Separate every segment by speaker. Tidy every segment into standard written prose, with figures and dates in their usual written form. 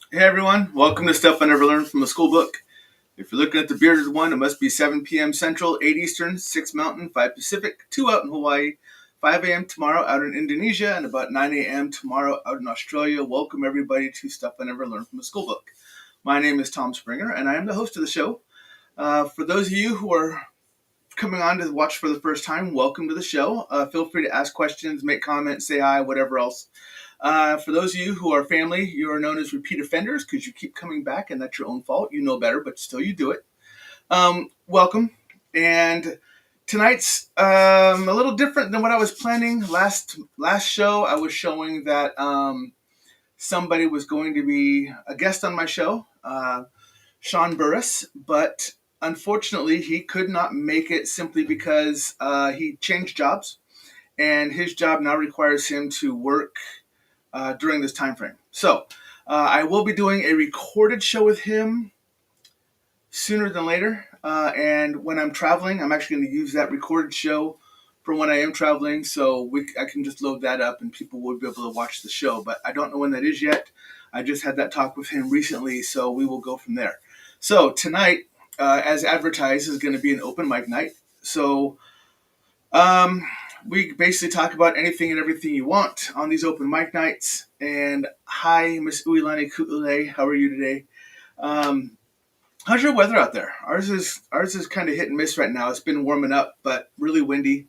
Speaker 1: Hey everyone, welcome to Stuff I Never Learned from a School Book. If you're looking at the bearded one, it must be 7 p.m. Central, 8 Eastern, 6 Mountain, 5 Pacific, 2 out in Hawaii, 5 a.m. tomorrow out in Indonesia, and about 9 a.m. tomorrow out in Australia. Welcome everybody to Stuff I Never Learned from a School Book. My name is Tom Springer, and I am the host of the show. For those of you who are coming on to watch for the first time, welcome to the show. Feel free to ask questions, make comments, say hi, whatever else. For those of you who are family, you are known as repeat offenders because you keep coming back, and that's your own fault. You know better, but still you do it. Welcome. And tonight's a little different than what I was planning. Last show, I was showing that somebody was going to be a guest on my show, Sean Burris, but unfortunately, he could not make it simply because he changed jobs, and his job now requires him to work during this time frame. So I will be doing a recorded show with him sooner than later. And when I'm traveling, I'm actually going to use that recorded show for when I am traveling. So I can just load that up and people will be able to watch the show. But I don't know when that is yet. I just had that talk with him recently, so we will go from there. So tonight, as advertised, is going to be an open mic night. So we basically talk about anything and everything you want on these open mic nights. And hi, Miss Uilani Ku'ule, how are you today? How's your weather out there? Ours is kind of hit and miss right now. It's been warming up, but really windy.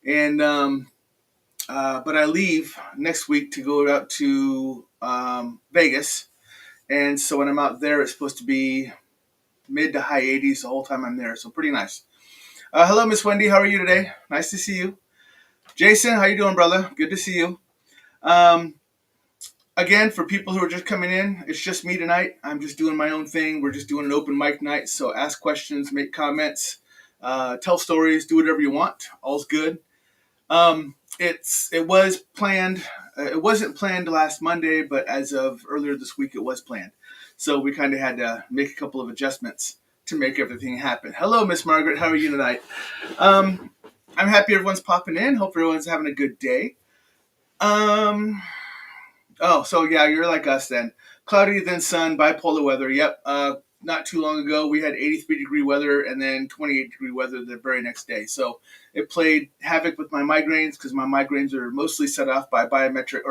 Speaker 1: And but I leave next week to go out to Vegas, and so when I'm out there, it's supposed to be mid to high 80s the whole time I'm there. So pretty nice. Hello, Miss Wendy. How are you today? Nice to see you. Jason, how you doing, brother? Good to see you. Um, Again, for people who are just coming in, it's just me tonight. I'm just doing my own thing. We're just doing an open mic night. So ask questions, make comments, tell stories, do whatever you want. All's good. It was planned. It wasn't planned last Monday, but as of earlier this week, it was planned. So we kind of had to make a couple of adjustments to make everything happen. Hello, Miss Margaret. How are you tonight? Um, I'm happy everyone's popping in. Hope everyone's having a good day. Um, Oh, so yeah, you're like us then. Cloudy, then sun, bipolar weather. Yep. Not too long ago, we had 83-degree weather and then 28-degree weather the very next day. So it played havoc with my migraines because my migraines are mostly set off by barometric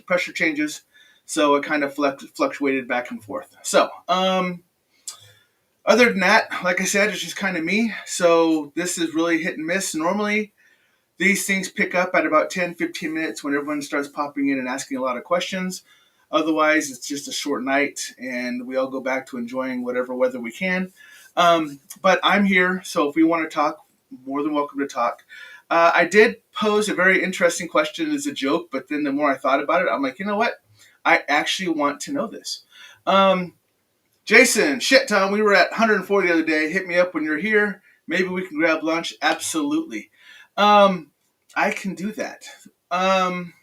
Speaker 1: pressure changes. So it kind of fluctuated back and forth. So, other than that, like I said, it's just kind of me. So this is really hit and miss. Normally, these things pick up at about 10, 15 minutes when everyone starts popping in and asking a lot of questions. Otherwise, it's just a short night and we all go back to enjoying whatever weather we can. But I'm here, so if we want to talk, more than welcome to talk. I did pose a very interesting question as a joke, but then the more I thought about it, I'm like, you know what? I actually want to know this. Um, Jason, shit, Tom, we were at 104 the other day. Hit me up when you're here. Maybe we can grab lunch. Absolutely. Um, I can do that. Um,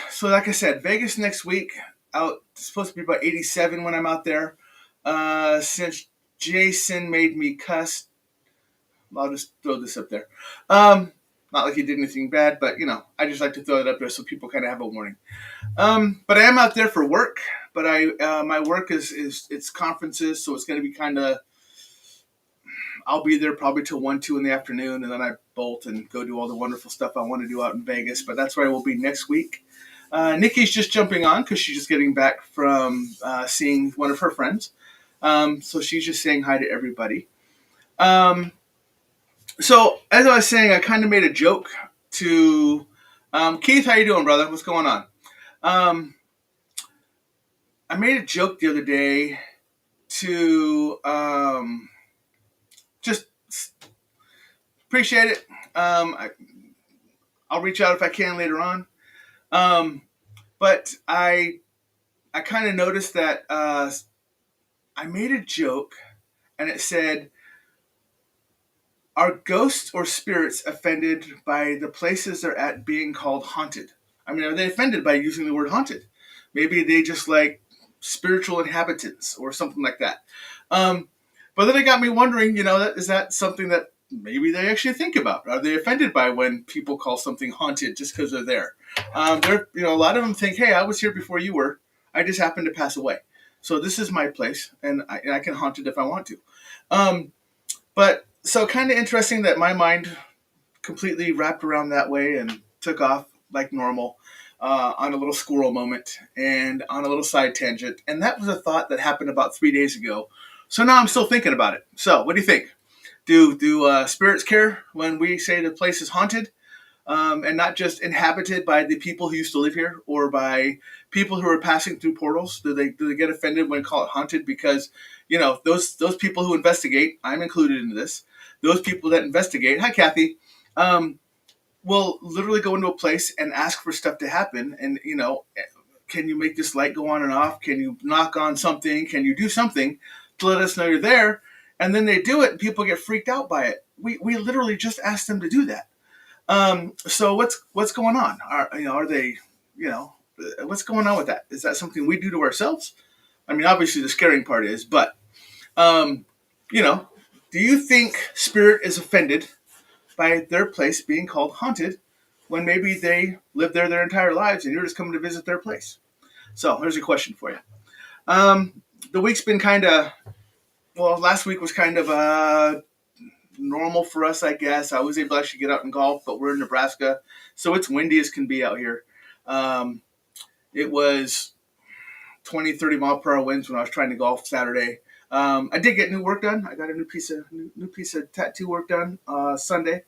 Speaker 1: so, like I said, Vegas next week. Out it's supposed to be about 87 when I'm out there. Since Jason made me cuss, I'll just throw this up there. Not like he did anything bad, but I just like to throw it up there so people kind of have a warning. But I am out there for work. But my work is it's conferences, so it's going to be kind of. I'll be there probably till 1, 2 in the afternoon, and then I bolt and go do all the wonderful stuff I want to do out in Vegas. But that's where I will be next week. Nikki's just jumping on because she's just getting back from seeing one of her friends. So she's just saying hi to everybody. Um, so as I was saying, I kind of made a joke to Keith. How you doing, brother? What's going on? Um, I made a joke the other day to just appreciate it. I'll reach out if I can later on. Um, but I kind of noticed that I made a joke, and it said, "Are ghosts or spirits offended by the places they're at being called haunted? I mean, are they offended by using the word haunted? Maybe they just like spiritual inhabitants or something like that." Um, but then it got me wondering, is that something that maybe they actually think about. Are they offended by when people call something haunted just because they're there? A lot of them think, hey, I was here before you were. I just happened to pass away. So this is my place, and I can haunt it if I want to. But so kind of interesting that my mind completely wrapped around that way and took off like normal on a little squirrel moment and on a little side tangent. And that was a thought that happened about 3 days ago. So now I'm still thinking about it. So what do you think? Do spirits care when we say the place is haunted, and not just inhabited by the people who used to live here or by people who are passing through portals? Do they get offended when call it haunted? Because those people who investigate, I'm included in this. Those people that investigate, hi Kathy, will literally go into a place and ask for stuff to happen. And can you make this light go on and off? Can you knock on something? Can you do something to let us know you're there? And then they do it, and people get freaked out by it. We literally just asked them to do that. So what's going on? Are they, what's going on with that? Is that something we do to ourselves? I mean, obviously the scaring part is, but do you think spirit is offended by their place being called haunted when maybe they lived there their entire lives and you're just coming to visit their place? So here's a question for you. The week's been last week was kind of normal for us, I guess. I was able to actually get out and golf, but we're in Nebraska, so it's windy as can be out here. It was 20, 30 mile per hour winds when I was trying to golf Saturday. I did get new work done. I got a new piece of tattoo work done Sunday.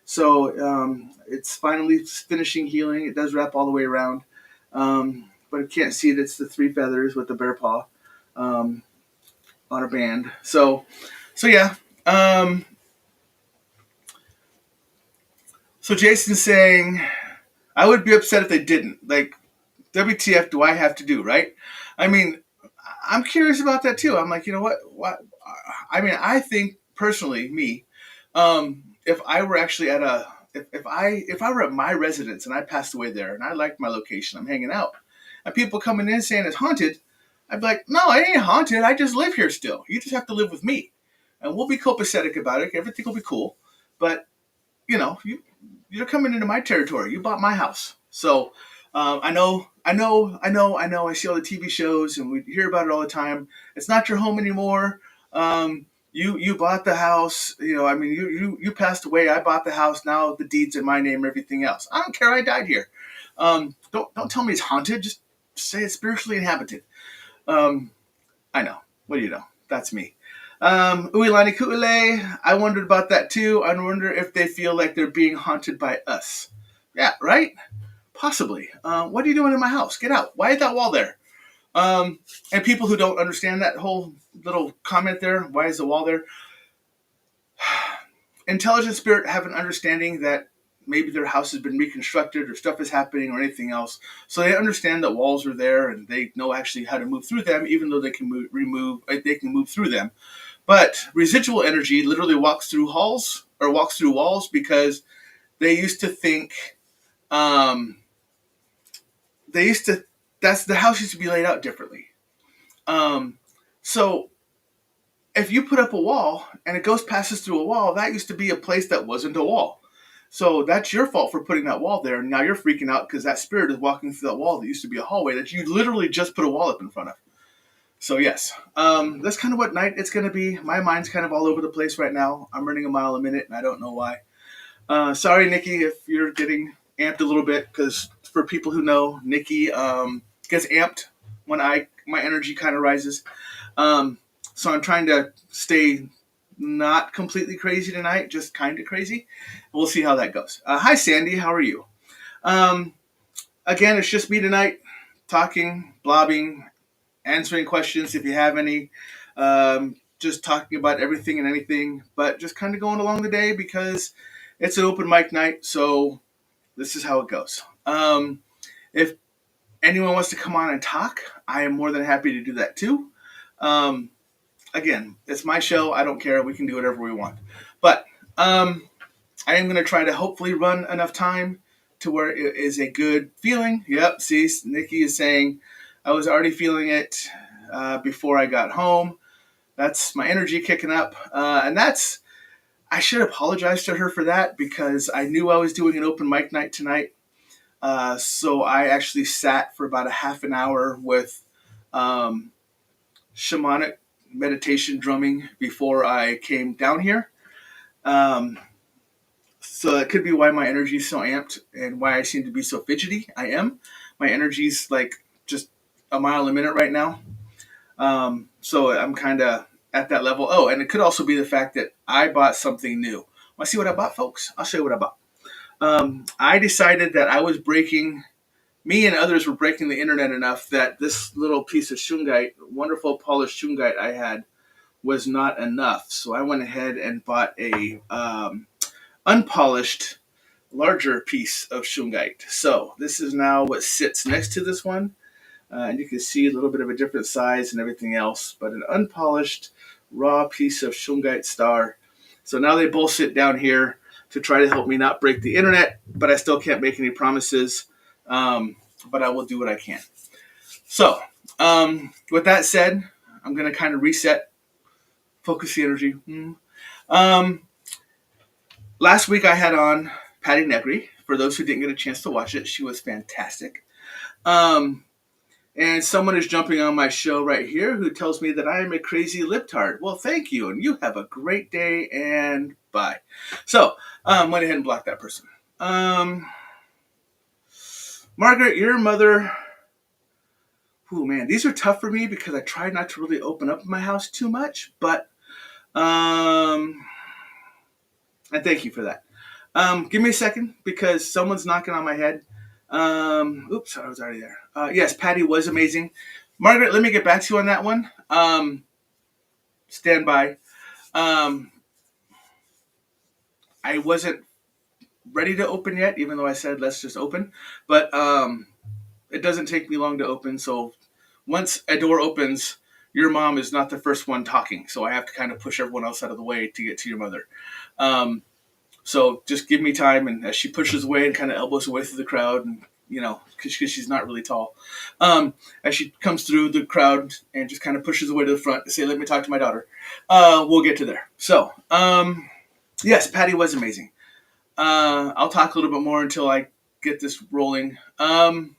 Speaker 1: So it's finally finishing healing. It does wrap all the way around. But I can't see it. It's the 3 feathers with the bear paw on a band. So yeah. So Jason's saying, I would be upset if they didn't. Like, WTF do I have to do, right? I mean, I'm curious about that too. I'm like, you know what? I mean, I think personally, me, if I were actually if I were at my residence and I passed away there and I liked my location, I'm hanging out, and people coming in saying it's haunted, I'd be like, no, it ain't haunted. I just live here still. You just have to live with me, and we'll be copacetic about it. Everything will be cool. But you're coming into my territory. You bought my house, so I know. I see all the TV shows and we hear about it all the time. It's not your home anymore. You bought the house. You passed away. I bought the house. Now the deed's in my name. Everything else. I don't care. I died here. Don't tell me it's haunted. Just say it's spiritually inhabited. I know. What do you know? That's me. Uilani Ku'ule, I wondered about that too. I wonder if they feel like they're being haunted by us. Yeah, right? Possibly. What are you doing in my house? Get out. Why is that wall there? And people who don't understand that whole little comment there, why is the wall there? Intelligent spirit have an understanding that maybe their house has been reconstructed or stuff is happening or anything else. So they understand that walls are there and they know actually how to move through them, even though they can move through them. But residual energy literally walks through walls because they used to think, the house used to be laid out differently. So if you put up a wall and it passes through a wall, that used to be a place that wasn't a wall. So that's your fault for putting that wall there. And now you're freaking out because that spirit is walking through that wall that used to be a hallway that you literally just put a wall up in front of. So yes, that's kind of what night it's going to be. My mind's kind of all over the place right now. I'm running a mile a minute and I don't know why. Sorry, Nikki, if you're getting amped a little bit, because for people who know, Nikki gets amped when my energy kind of rises. So I'm trying to stay not completely crazy tonight, just kind of crazy. We'll see how that goes. Hi, Sandy. How are you? Again, it's just me tonight, talking, blobbing, answering questions if you have any. Just talking about everything and anything, but just kind of going along the day because it's an open mic night. So this is how it goes. If anyone wants to come on and talk, I am more than happy to do that too. Again, it's my show. I don't care. We can do whatever we want. But I am going to try to hopefully run enough time to where it is a good feeling. Yep, see, Nikki is saying I was already feeling it before I got home. That's my energy kicking up. And I should apologize to her for that because I knew I was doing an open mic night tonight. So I actually sat for about a half an hour with um, shamanic meditation drumming before I came down here. Um, so that could be why my energy is so amped and why I seem to be so fidgety. I am. My energy's like just a mile a minute right now. So I'm kind of at that level. Oh, and it could also be the fact that I bought something new. Want to see what I bought, folks? I'll show you what I bought. I decided that I was breaking, me and others were breaking the internet enough that this little piece of shungite, wonderful polished shungite I had, was not enough. So I went ahead and bought a unpolished, larger piece of shungite. So this is now what sits next to this one. And you can see a little bit of a different size and everything else, but an unpolished, raw piece of shungite star. So now they both sit down here to try to help me not break the internet, but I still can't make any promises. But I will do what I can. So, with that said, I'm going to kind of reset, focus the energy. Last week I had on Patty Negri. For those who didn't get a chance to watch it, she was fantastic. And someone is jumping on my show right here who tells me that I am a crazy libtard. Well, thank you, and you have a great day, and bye. So, went ahead and blocked that person. Margaret, your mother... Oh, man, these are tough for me because I try not to really open up in my house too much, but... and thank you for that. Give me a second because someone's knocking on my head. Oops, I was already there. Yes, Patty was amazing. Margaret, let me get back to you on that one. Stand by. I wasn't ready to open yet, even though I said let's just open. But it doesn't take me long to open. So once a door opens, your mom is not the first one talking. So I have to kind of push everyone else out of the way to get to your mother. So just give me time, and as she pushes away and kind of elbows away through the crowd, and because she's not really tall, as she comes through the crowd and just kind of pushes away to the front to say, "Let me talk to my daughter." We'll get to there. So, yes, Patty was amazing. I'll talk a little bit more until I get this rolling. Man,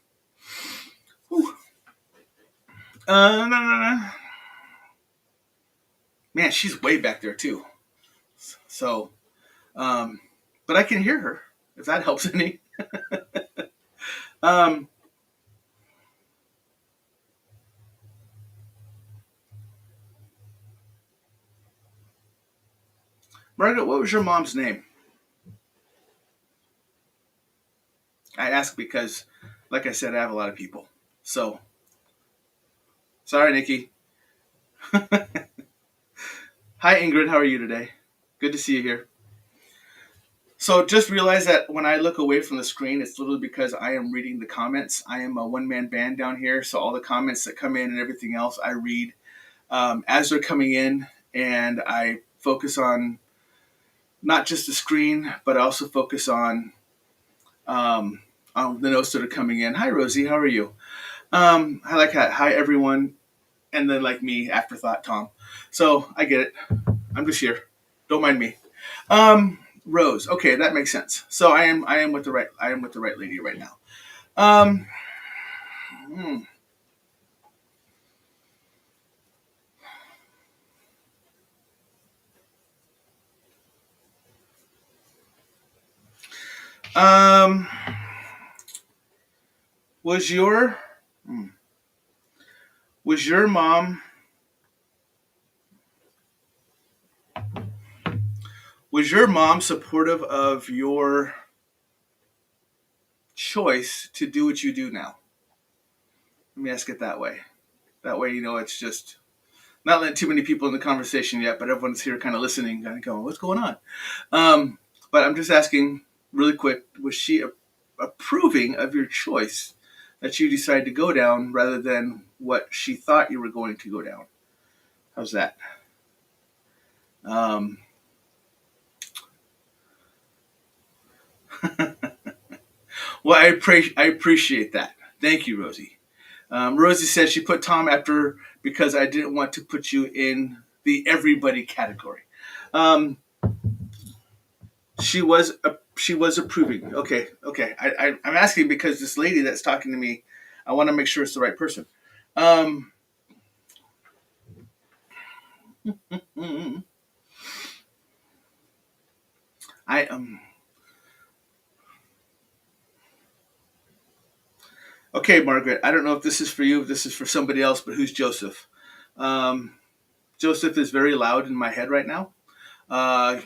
Speaker 1: she's way back there too. So. But I can hear her, if that helps any. Margaret, what was your mom's name? I ask because, like I said, I have a lot of people. So, sorry, Nikki. Hi, Ingrid. How are you today? Good to see you here. So just realize that when I look away from the screen, it's literally because I am reading the comments. I am a one-man band down here, so all the comments that come in and everything else I read as they're coming in, and I focus on not just the screen, but I also focus on the notes that are coming in. Hi, Rosie. How are you? I like that. Hi, everyone. And then like me, afterthought, Tom. So I get it. I'm just here. Don't mind me. Rose. Okay, that makes sense. So I am with the right lady right now. Hmm. Was your was your mom supportive of your choice to do what you do now? Let me ask it that way. That way, it's just not letting too many people in the conversation yet, but everyone's here kind of listening, kind of going, what's going on? But I'm just asking really quick, was she approving of your choice that you decided to go down rather than what she thought you were going to go down? How's that? Well, I appreciate that. Thank you, Rosie. Rosie said she put Tom after because I didn't want to put you in the everybody category. She was approving. Okay, okay. I'm asking because this lady that's talking to me, I want to make sure it's the right person. Um, mm, I Okay, Margaret. I don't know if this is for you, if this is for somebody else, but who's Joseph? Um, Joseph is very loud in my head right now. Uh,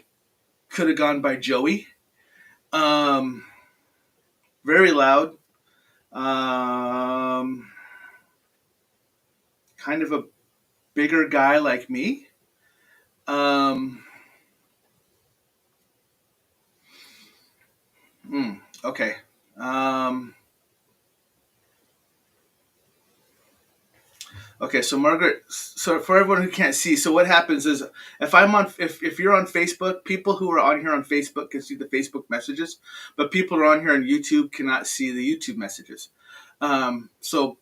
Speaker 1: could have gone by Joey. Um, very loud. Um, kind of a bigger guy like me. Um, okay. Um, okay, so Margaret, so for everyone who can't see, so what happens is if you're on Facebook, people who are on here on Facebook can see the Facebook messages, but people who are on here on YouTube cannot see the YouTube messages. So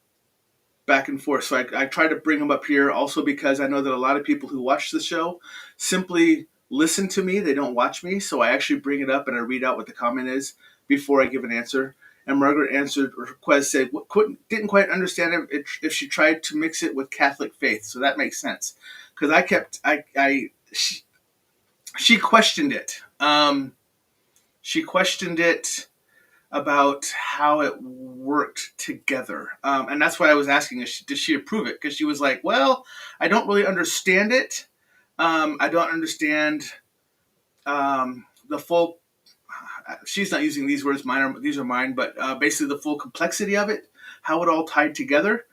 Speaker 1: back and forth. So I try to bring them up here also because I know that a lot of people who watch the show simply listen to me. They don't watch me. So I actually bring it up and I read out what the comment is before I give an answer. And Margaret answered or request said didn't quite understand if she tried to mix it with Catholic faith. So that makes sense because she questioned it. She questioned it about how it worked together. And that's why I was asking, did she approve it? Because she was like, well, I don't really understand it. I don't understand the full, she's not using these words, these are mine, but basically the full complexity of it, how it all tied together.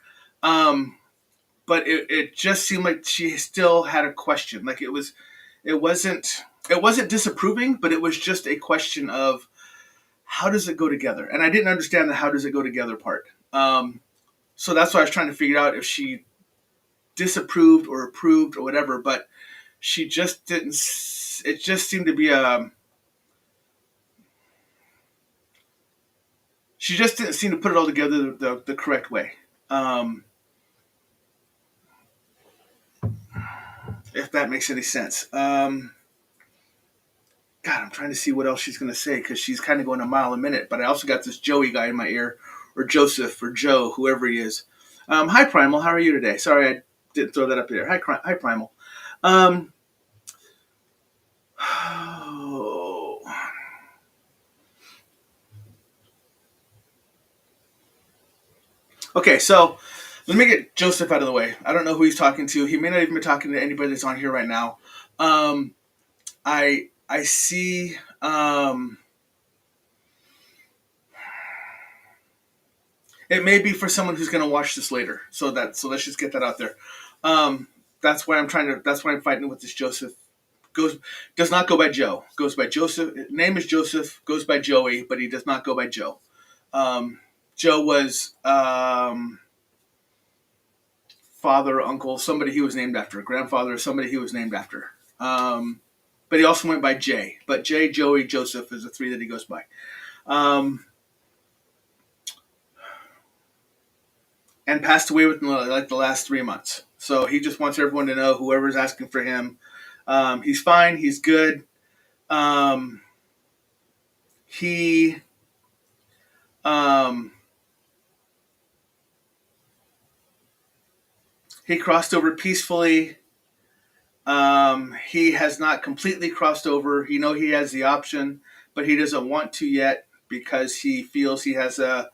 Speaker 1: Um, but it just seemed like she still had a question. Like it wasn't, it wasn't disapproving, but it was just a question of, how does it go together? And I didn't understand the how does it go together part. So that's why I was trying to figure out if she disapproved or approved or whatever. But she just didn't. It just seemed to be a. She just didn't seem to put it all together the correct way. Um, if that makes any sense. God, I'm trying to see what else she's going to say because she's kind of going a mile a minute. But I also got this Joey guy in my ear, or Joseph, or Joe, whoever he is. Hi, Primal. How are you today? Sorry, I didn't throw that up there. Hi, Primal. Um, okay, so let me get Joseph out of the way. I don't know who he's talking to. He may not even be talking to anybody that's on here right now. I see. It may be for someone who's going to watch this later. So let's just get that out there. Um, that's why I'm trying to. That's why I'm fighting with this Joseph. Goes Does not go by Joe. Goes by Joseph. Name is Joseph. Goes by Joey, but he does not go by Joe. Um, Joe was father, uncle, somebody he was named after, grandfather, somebody he was named after. But he also went by Jay. But Jay, Joey, Joseph is the three that he goes by. Um, and passed away within like the last 3 months. So he just wants everyone to know, whoever's asking for him, he's fine, he's good. Um, he um, he crossed over peacefully. He has not completely crossed over. He has the option, but he doesn't want to yet because he feels he has a,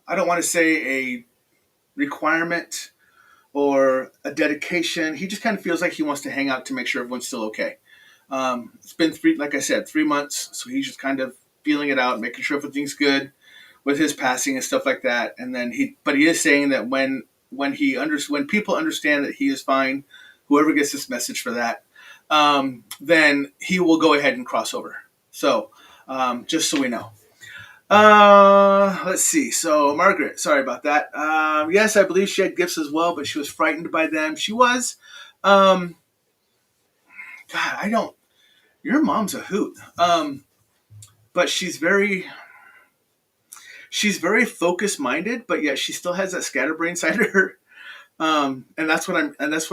Speaker 1: I don't want to say a requirement or a dedication. He just kind of feels like he wants to hang out to make sure everyone's still okay. It's been like I said, 3 months. So he's just kind of feeling it out, making sure everything's good with his passing and stuff like that. And then but he is saying that when people understand that he is fine, whoever gets this message for that, then he will go ahead and cross over. So, just so we know. Let's see. So Margaret, sorry about that. Yes, I believe she had gifts as well, but she was frightened by them. She was. Um, God, I don't. Your mom's a hoot. But she's very focus minded, but yet she still has that scatterbrain side of her. And that's what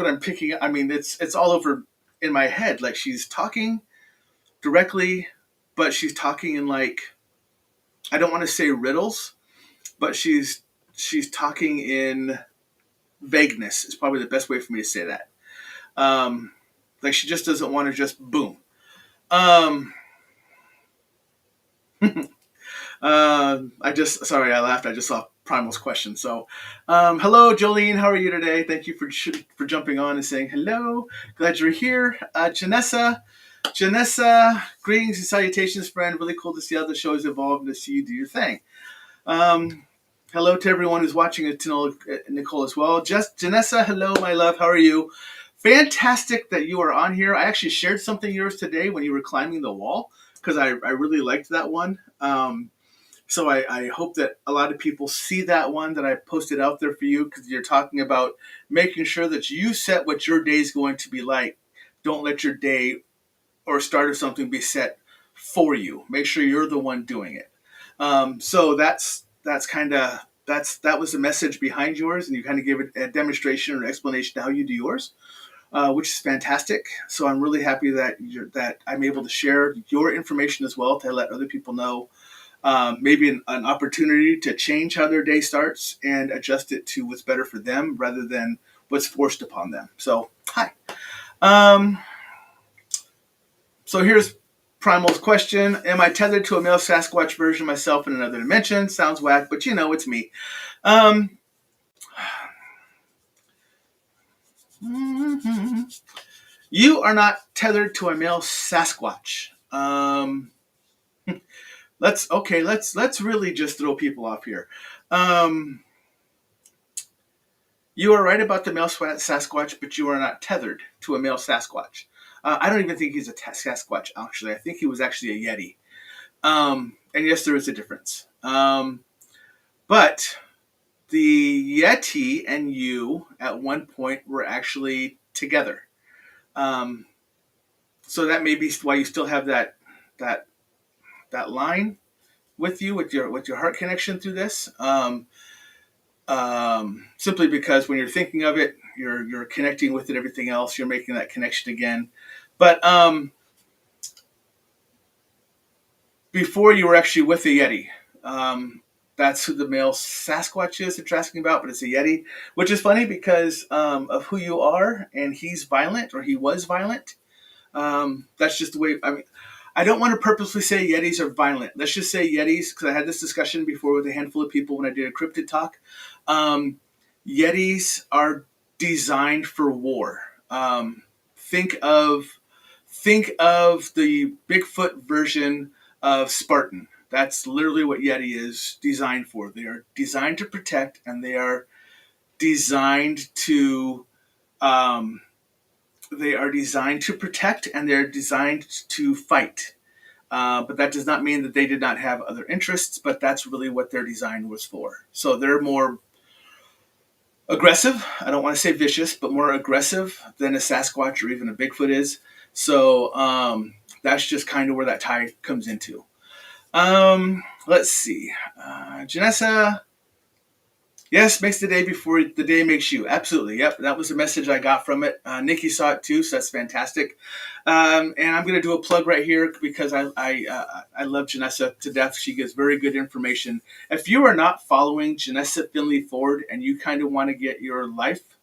Speaker 1: I'm picking up. I mean, it's all over in my head. Like she's talking, directly, but she's talking in like, I don't want to say riddles, but she's talking in vagueness is probably the best way for me to say that. Like she just doesn't want to just boom. Um, I laughed. I just saw Primal's question. So, hello, Jolene. How are you today? Thank you for jumping on and saying hello. Glad you're here. Janessa, greetings and salutations, friend. Really cool to see how the show has evolved and to see you do your thing. Um, hello to everyone who's watching it, to Nicole as well. Janessa, hello, my love. How are you? Fantastic that you are on here. I actually shared something of yours today when you were climbing the wall because I really liked that one. So I hope that a lot of people see that one that I posted out there for you because you're talking about making sure that you set what your day is going to be like. Don't let your day or start of something be set for you. Make sure you're the one doing it. So that was the message behind yours, and you kind of gave it a demonstration or explanation of how you do yours, which is fantastic. So I'm really happy that I'm able to share your information as well to let other people know maybe an opportunity to change how their day starts and adjust it to what's better for them rather than what's forced upon them. So hi. Um, so here's Primal's question. Am I tethered to a male Sasquatch version of myself in another dimension? Sounds whack, but it's me. Um, you are not tethered to a male Sasquatch. Let's really just throw people off here. You are right about the male Sasquatch, but you are not tethered to a male Sasquatch. I don't even think he's a Sasquatch, actually. I think he was actually a Yeti. And yes, there is a difference. But the Yeti and you at one point were actually together. So that may be why you still have that line with you with your heart connection through this. Simply because when you're thinking of it, you're connecting with it. Everything else, you're making that connection again. But before you were actually with a Yeti. That's who the male Sasquatch is that you're asking about, but it's a Yeti, which is funny because of who you are, and he's violent, or he was violent. That's just the way, I don't want to purposely say Yetis are violent. Let's just say Yetis, because I had this discussion before with a handful of people when I did a cryptid talk. Yetis are designed for war. Think of the Bigfoot version of Spartan. That's literally what Yeti is designed for. They are designed to protect, and they are designed to protect, and they're designed to fight. But that does not mean that they did not have other interests, but that's really what their design was for. So they're more aggressive. I don't want to say vicious, but more aggressive than a Sasquatch or even a Bigfoot is. So that's just kind of where that tie comes into. Let's see. Janessa, yes, makes the day before the day makes you. Absolutely. Yep. That was the message I got from it. Nikki saw it too, so that's fantastic. And I'm going to do a plug right here because I love Janessa to death. She gives very good information. If you are not following Janessa Finley Ford and you kind of want to get your life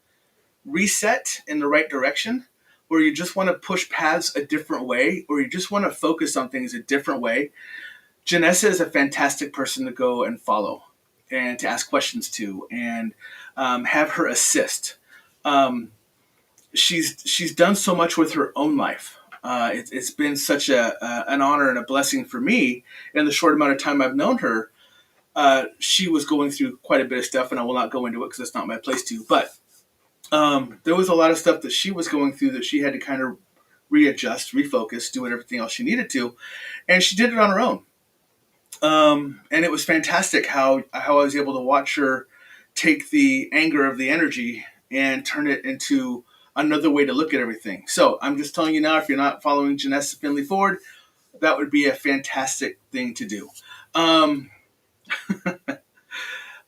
Speaker 1: reset in the right direction, or you just want to push paths a different way, or you just want to focus on things a different way, Janessa is a fantastic person to go and follow and to ask questions to, and have her assist. She's done so much with her own life. It's been such an honor and a blessing for me in the short amount of time I've known her. She was going through quite a bit of stuff, and I will not go into it because it's not my place to. But there was a lot of stuff that she was going through that she had to kind of readjust, refocus, do everything else she needed to, and she did it on her own. And it was fantastic how I was able to watch her take the anger of the energy and turn it into another way to look at everything. So I'm just telling you now, if you're not following Janessa Finley Ford, that would be a fantastic thing to do.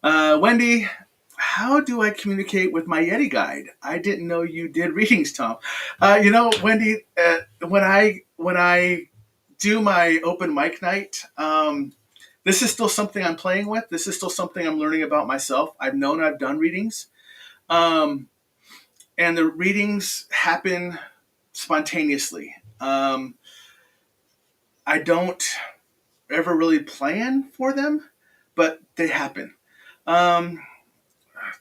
Speaker 1: Wendy, how do I communicate with my Yeti guide? I didn't know you did readings, Tom. Wendy, when I do my open mic night, this is still something I'm playing with. This is still something I'm learning about myself. I've done readings, um, and the readings happen spontaneously. I don't ever really plan for them, but they happen. Um,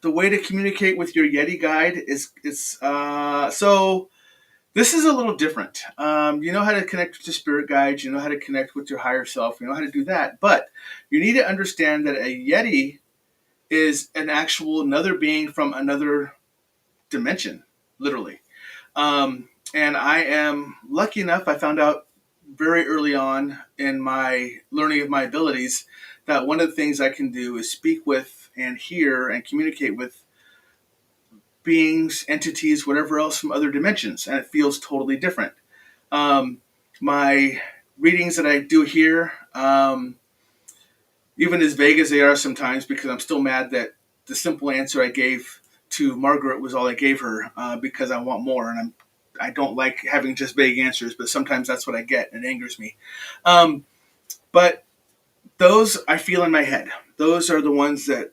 Speaker 1: the way to communicate with your Yeti guide so this is a little different. You know how to connect with your spirit guides. You know how to connect with your higher self. You know how to do that. But you need to understand that a Yeti is an actual another being from another dimension, literally. And I am lucky enough, I found out very early on in my learning of my abilities that one of the things I can do is speak with and hear and communicate with beings, entities, whatever else from other dimensions. And it feels totally different. Um, my readings that I do here, even as vague as they are sometimes, because I'm still mad that the simple answer I gave to Margaret was all I gave her, because I want more, and I don't like having just vague answers, but sometimes that's what I get, and it angers me. But those I feel in my head. Those are the ones that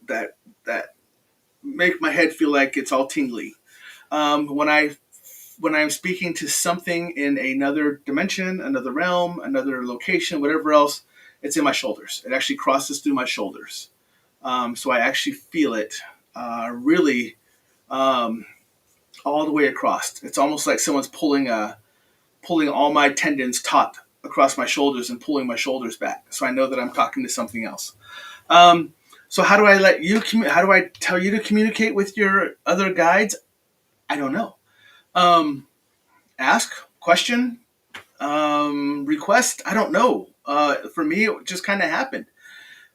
Speaker 1: make my head feel like it's all tingly. When I'm speaking to something in another dimension, another realm, another location, whatever else, it's in my shoulders. It actually crosses through my shoulders. So I actually feel it really um, all the way across. It's almost like someone's pulling all my tendons taut across my shoulders and pulling my shoulders back. So I know that I'm talking to something else. Um, so how do I how do I tell you to communicate with your other guides? I don't know. Um, Ask, question, request. I don't know. For me, it just kind of happened.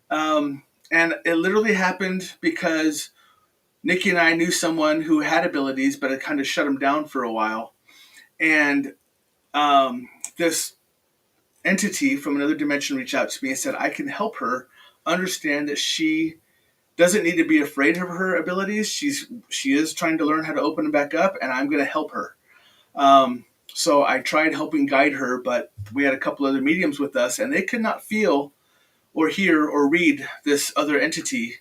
Speaker 1: Um, and it literally happened because Nikki and I knew someone who had abilities, but it kind of shut him down for a while. And this entity from another dimension reached out to me and said, I can help her understand that she doesn't need to be afraid of her abilities. She is trying to learn how to open them back up, and I'm going to help her. So I tried helping guide her, but we had a couple other mediums with us, and they could not feel or hear or read this other entity.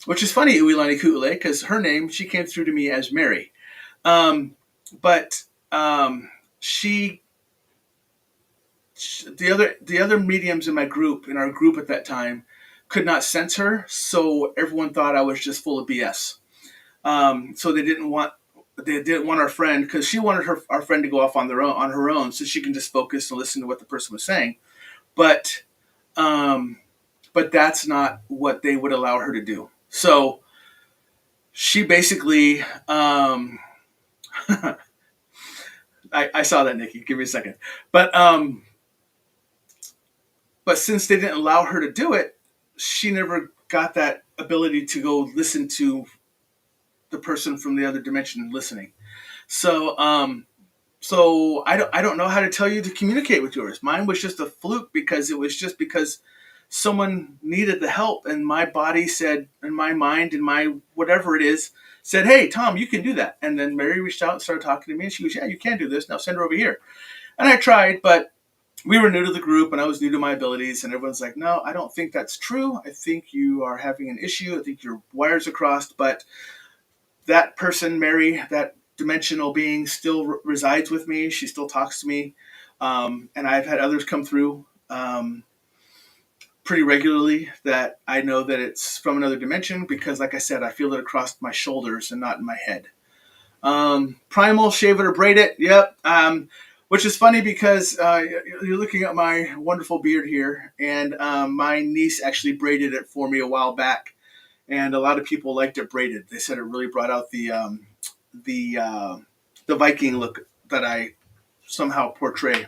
Speaker 1: Which is funny, Uilani Ku'ule, because her name, she came through to me as Mary. Um, but she, the other mediums in our group at that time, could not sense her, so everyone thought I was just full of BS. So they didn't want our friend, because she wanted our friend to go off on her own, so she can just focus and listen to what the person was saying. But um, but that's not what they would allow her to do. So she basically, I saw that, Nikki. Give me a second. But but since they didn't allow her to do it, she never got that ability to go listen to the person from the other dimension listening. So I don't know how to tell you to communicate with yours. Mine was just a fluke, because it was just because someone needed the help, and my body said, and my mind and my whatever it is said, hey Tom, you can do that. And then Mary reached out and started talking to me, and she goes, yeah, you can do this, now send her over here. And I tried, but we were new to the group and I was new to my abilities, and everyone's like, no, I don't think that's true. I think you are having an issue. I think your wires are crossed. But that person, Mary, that dimensional being, still resides with me. She still talks to me. And I've had others come through pretty regularly that I know that it's from another dimension, because, like I said, I feel it across my shoulders and not in my head. Primal, shave it or braid it. Yep. Which is funny, because you're looking at my wonderful beard here, and my niece actually braided it for me a while back, and a lot of people liked it braided. They said it really brought out the uh, the Viking look that I somehow portray.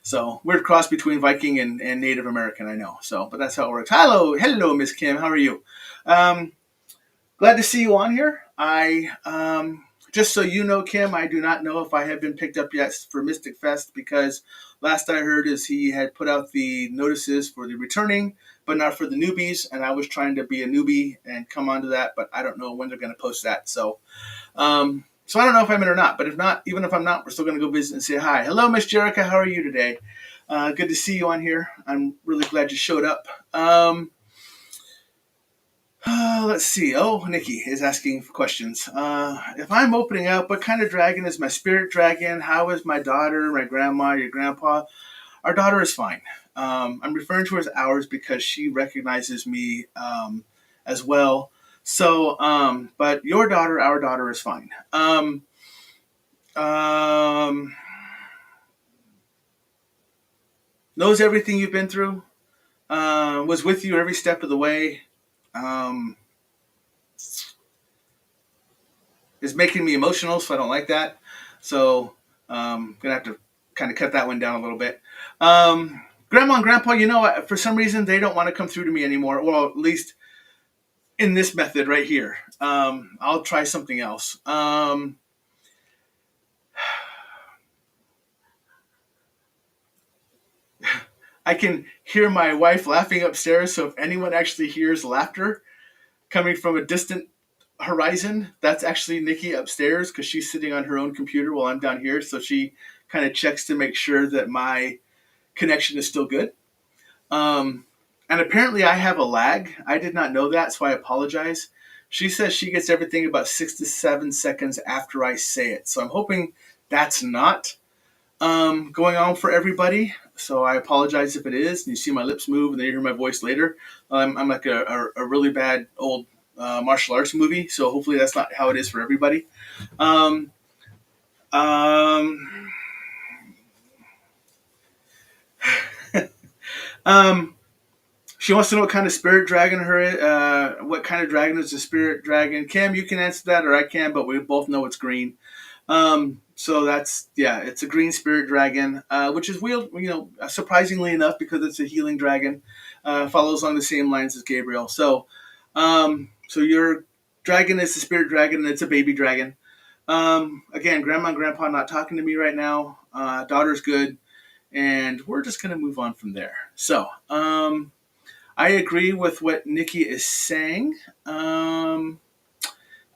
Speaker 1: So weird cross between Viking and Native American, I know. So, but that's how it works. Hello, Miss Kim. How are you? Um, Glad to see you on here. Just so you know, Kim, I do not know if I have been picked up yet for Mystic Fest, because last I heard is he had put out the notices for the returning, but not for the newbies. And I was trying to be a newbie and come onto that, but I don't know when they're going to post that. So So I don't know if I'm in or not, but if not, even if I'm not, we're still going to go visit and say hi. Hello, Miss Jerica. How are you today? Good to see you on here. I'm really glad you showed up. Let's see. Oh, Nikki is asking for questions. If I'm opening up, what kind of dragon is my spirit dragon? How is my daughter, my grandma, your grandpa? Our daughter is fine. I'm referring to her as ours because she recognizes me as well. So, but your daughter, our daughter is fine. Um, knows everything you've been through. Was with you every step of the way. Um, is making me emotional, so I don't like that. So, gonna have to kind of cut that one down a little bit. Grandma and Grandpa, for some reason they don't want to come through to me anymore. Well, at least in this method right here. I'll try something else. I can hear my wife laughing upstairs, so if anyone actually hears laughter coming from a distant horizon, that's actually Nikki upstairs because she's sitting on her own computer while I'm down here. So she kind of checks to make sure that my connection is still good. And apparently I have a lag. I did not know that, so I apologize. She says she gets everything about 6 to 7 seconds after I say it. So I'm hoping that's not going on for everybody. So I apologize if it is. And you see my lips move and then you hear my voice later. I'm like a really bad old martial arts movie. So hopefully that's not how it is for everybody. Um, um, um, She wants to know what kind of spirit dragon what kind of dragon is a spirit dragon. Cam, you can answer that, or I can, but we both know it's green. So it's a green spirit dragon, which is weird, surprisingly enough, because it's a healing dragon. Follows along the same lines as Gabriel. So your dragon is the spirit dragon, and it's a baby dragon. Again, Grandma and Grandpa not talking to me right now. Daughter's good, and we're just gonna move on from there. So, I agree with what Nikki is saying.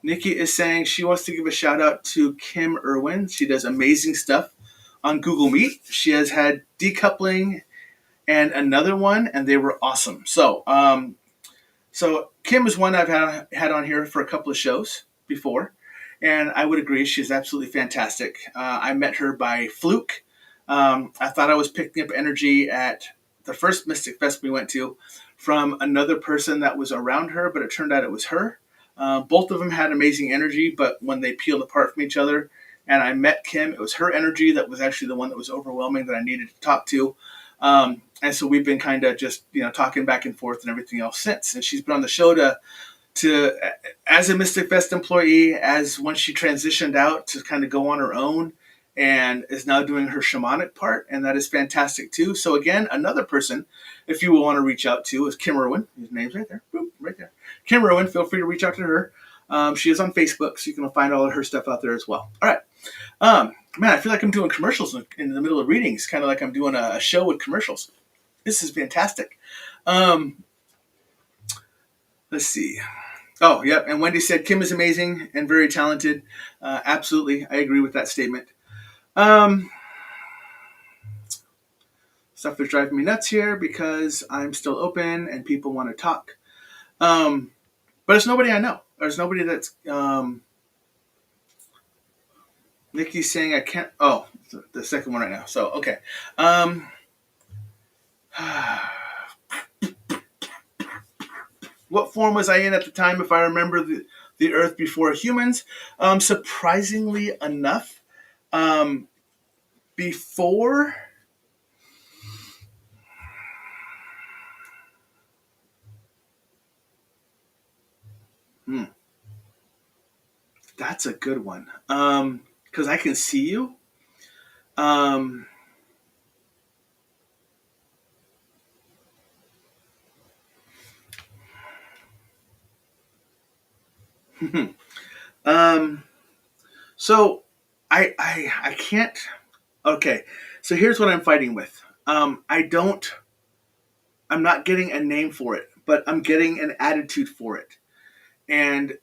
Speaker 1: Nikki is saying she wants to give a shout out to Kim Irwin. She does amazing stuff on Google Meet. She has had decoupling and another one, and they were awesome. So Kim is one I've had on here for a couple of shows before, and I would agree she's absolutely fantastic. I met her by fluke. I thought I was picking up energy at the first Mystic Fest we went to from another person that was around her, but it turned out it was her. Both of them had amazing energy, but when they peeled apart from each other and I met Kim, it was her energy that was actually the one that was overwhelming that I needed to talk to. And so we've been kind of just, talking back and forth and everything else since. And she's been on the show to as a Mystic Fest employee, as when she transitioned out to kind of go on her own, and is now doing her shamanic part, and that is fantastic too. So again, another person, if you will want to reach out to, is Kim Irwin. His name's right there, boop, right there. Kim Irwin. Feel free to reach out to her. She is on Facebook, so you can find all of her stuff out there as well. All right, man, I feel like I'm doing commercials in the middle of readings, kind of like I'm doing a show with commercials. This is fantastic. Let's see. Oh, yep. And Wendy said Kim is amazing and very talented. Absolutely, I agree with that statement. Stuff that's driving me nuts here because I'm still open and people want to talk. But it's nobody I know. There's nobody that's. Nikki's saying I can't. Oh, the second one right now. So, okay. What form was I in at the time, if I remember the Earth before humans? Surprisingly enough, before. That's a good one. Because I can see you. So I can't. Okay, so here's what I'm fighting with. I'm not getting a name for it, but I'm getting an attitude for it, and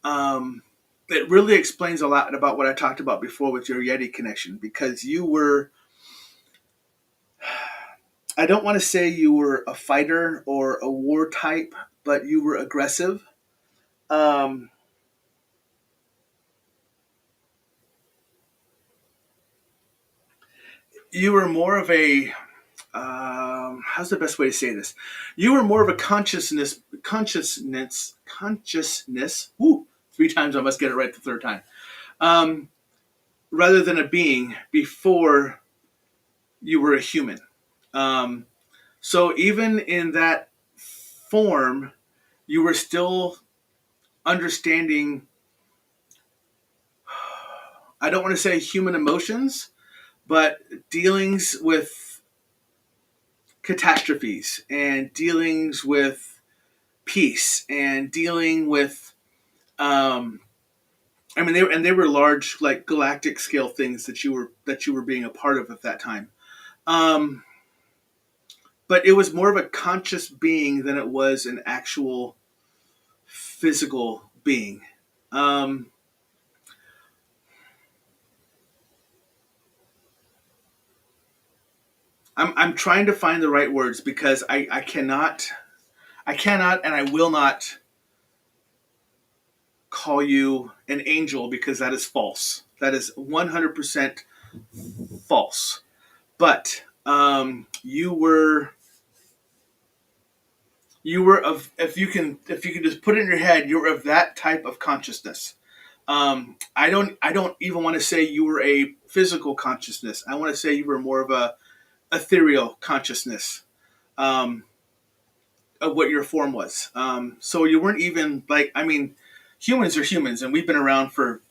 Speaker 1: it really explains a lot about what I talked about before with your Yeti connection, because you were, I don't want to say you were a fighter or a war type, but you were aggressive. Um, you were more of a, how's the best way to say this? You were more of a consciousness. Woo, three times I must get it right the third time. Um, Rather than a being before you were a human. Um, so even in that form, you were still understanding, I don't want to say human emotions, but dealings with catastrophes and dealings with peace and dealing with, um, I mean, they were large, like galactic scale things that you were being a part of at that time. Um, but it was more of a conscious being than it was an actual physical being. Um, I'm trying to find the right words because I cannot and I will not call you an angel because that is false. That is 100% false. But you were of, if you can just put it in your head, you're of that type of consciousness. I don't even want to say you were a physical consciousness. I want to say you were more of a ethereal consciousness. Um, of what your form was. So you weren't even like, I mean, humans are humans, and we've been around for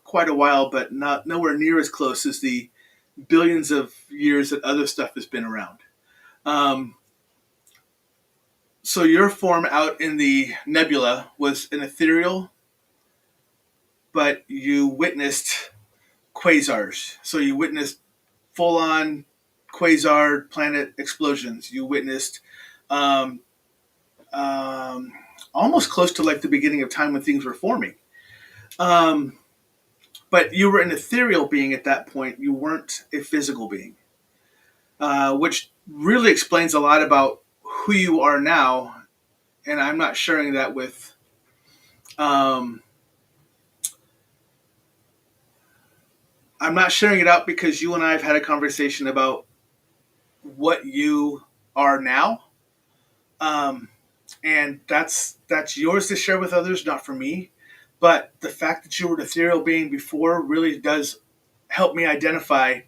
Speaker 1: quite a while, but not nowhere near as close as the billions of years that other stuff has been around. Um, so your form out in the nebula was an ethereal, but you witnessed quasars. So you witnessed full on quasar planet explosions. You witnessed um, um, almost close to like the beginning of time when things were forming. Um, but you were an ethereal being at that point. You weren't a physical being, which really explains a lot about who you are now. And I'm not sharing that with. Um, I'm not sharing it out because you and I have had a conversation about what you are now, um, and that's yours to share with others, not for me. But the fact that you were an ethereal being before really does help me identify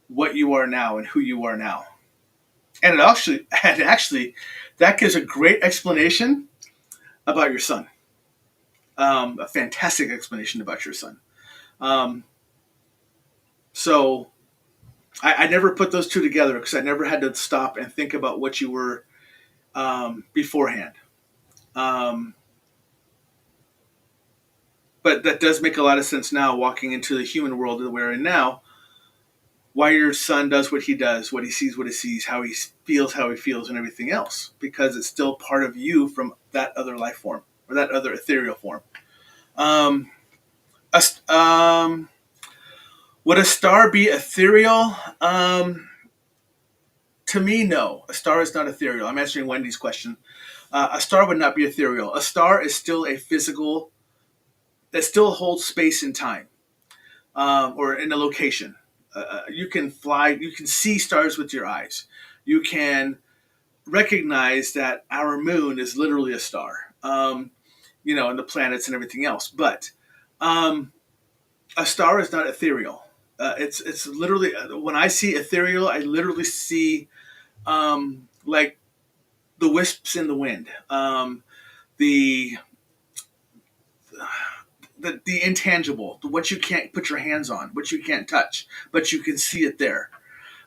Speaker 1: what you are now and who you are now. And actually, that gives a great explanation about your son. A fantastic explanation about your son. Um, so I never put those two together because I never had to stop and think about what you were beforehand. Um, but that does make a lot of sense now, walking into the human world that we're in now, why your son does what he sees, how he feels, and everything else, because it's still part of you from that other life form or that other ethereal form. Um, a, would a star be ethereal? To me, no. A star is not ethereal. I'm answering Wendy's question. A star would not be ethereal. A star is still a physical that still holds space and time, or in a location. You can fly. You can see stars with your eyes. You can recognize that our moon is literally a star. And the planets and everything else. But um, a star is not ethereal. It's literally, when I see ethereal, I literally see like the wisps in the wind, the, the intangible, what you can't put your hands on, what you can't touch, but you can see it there.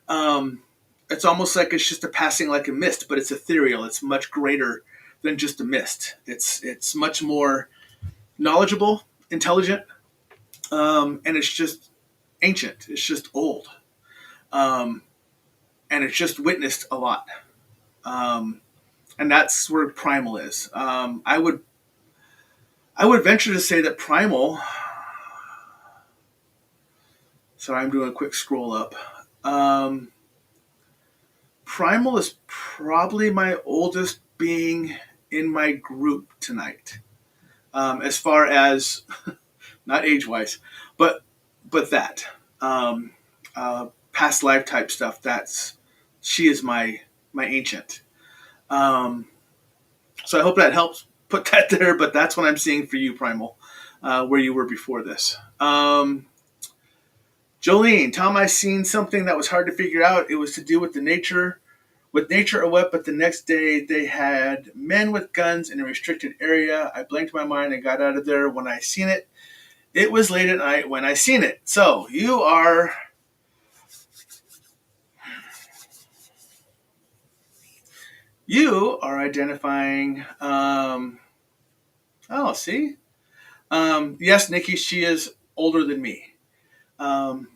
Speaker 1: Um, it's almost like it's just a passing like a mist, but it's ethereal. It's much greater than just a mist. It's much more knowledgeable, intelligent, and it's just ancient. It's just old, um, and it's just witnessed a lot. Um, and that's where primal is. I would venture to say that primal. Sorry, I'm doing a quick scroll up. Um, Primal is probably my oldest being in my group tonight. As far as not age wise, but that past life type stuff. That's she is my ancient. Um, so I hope that helps put that there. But that's what I'm seeing for you, Primal, where you were before this. Jolene, Tom, I seen something that was hard to figure out. It was to do with the nature, with nature or what, but the next day they had men with guns in a restricted area. I blanked my mind and got out of there when I seen it. It was late at night when I seen it. So you are identifying. Oh, see. Yes, Nikki, she is older than me.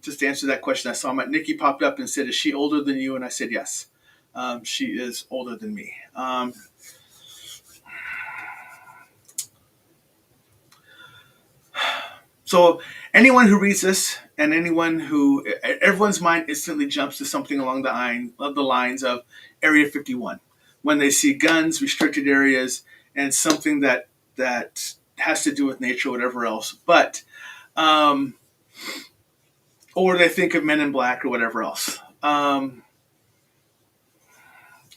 Speaker 1: Just to answer that question, I saw Nikki popped up and said, "Is she older than you?" And I said, "Yes, she is older than me." So anyone who reads this, and everyone's mind instantly jumps to something along the lines of Area 51 when they see guns, restricted areas, and something that has to do with nature or whatever else. But um, or they think of Men in Black or whatever else.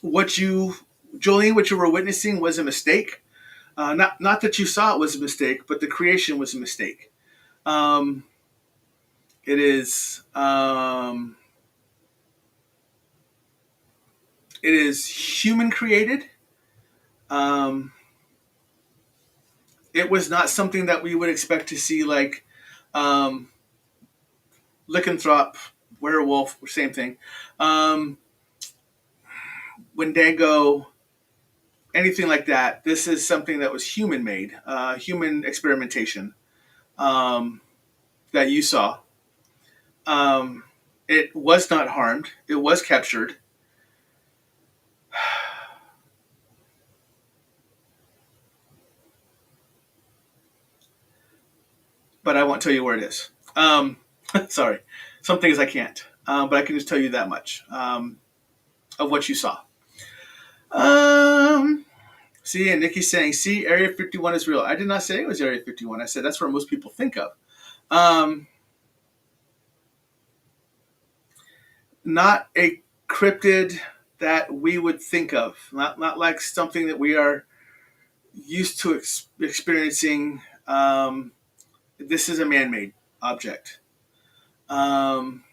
Speaker 1: What you, Jolene, what you were witnessing was a mistake. Not that you saw it was a mistake, but the creation was a mistake. Um, it is. It is human created. Um, it was not something that we would expect to see, like um, lycanthrope, werewolf, same thing. Um, Wendigo, anything like that. This is something that was human made, human experimentation um, that you saw. Um, it was not harmed. It was captured. But I won't tell you where it is. Sorry. Some things I can't. But I can just tell you that much of what you saw. Um, See, and Nikki's saying, see, Area 51 is real. I did not say it was Area 51. I said that's where most people think of. Um, Not a cryptid that we would think of. Not like something that we are used to experiencing. This is a man-made object. Um,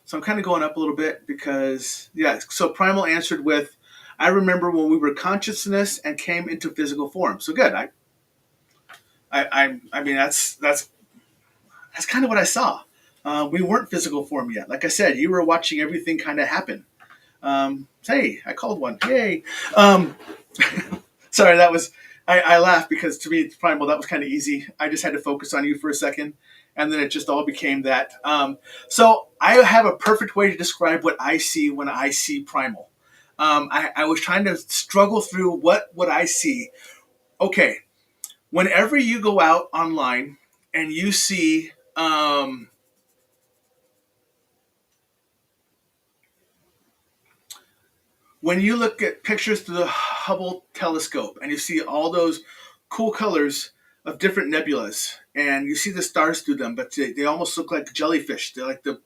Speaker 1: so I'm kind of going up a little bit because, yeah, so Primal answered with, I remember when we were consciousness and came into physical form. So good. I mean, that's kind of what I saw. We weren't physical form yet. Like I said, you were watching everything kind of happen. Hey, I called one. Yay. Um, Sorry, that was, I laughed because to me, Primal, that was kind of easy. I just had to focus on you for a second. And then it just all became that. So I have a perfect way to describe what I see when I see Primal. I was trying to struggle through what would I see. Okay, whenever you go out online and you see when you look at pictures through the Hubble telescope and you see all those cool colors of different nebulas and you see the stars through them, but they almost look like jellyfish. They're like the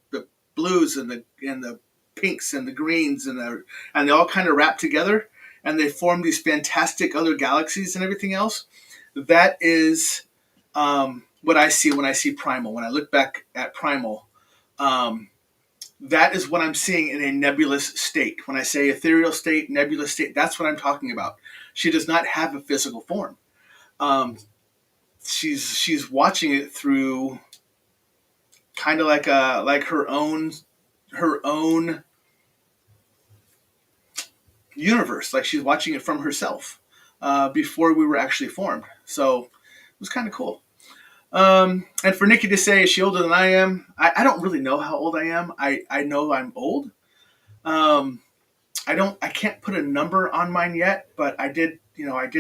Speaker 1: blues and the pinks and the greens and they all kind of wrap together and they form these fantastic other galaxies and everything else. That is what I see when I see Primal. When I look back at Primal, um, that is what I'm seeing in a nebulous state. When I say ethereal state, nebulous state, that's what I'm talking about. She does not have a physical form. Um, she's watching it through kind of like her own universe. Like she's watching it from herself before we were actually formed. So it was kind of cool. And for Nikki to say, is she older than I am? I don't really know how old I am. I know I'm old. Um, I can't put a number on mine yet, but I did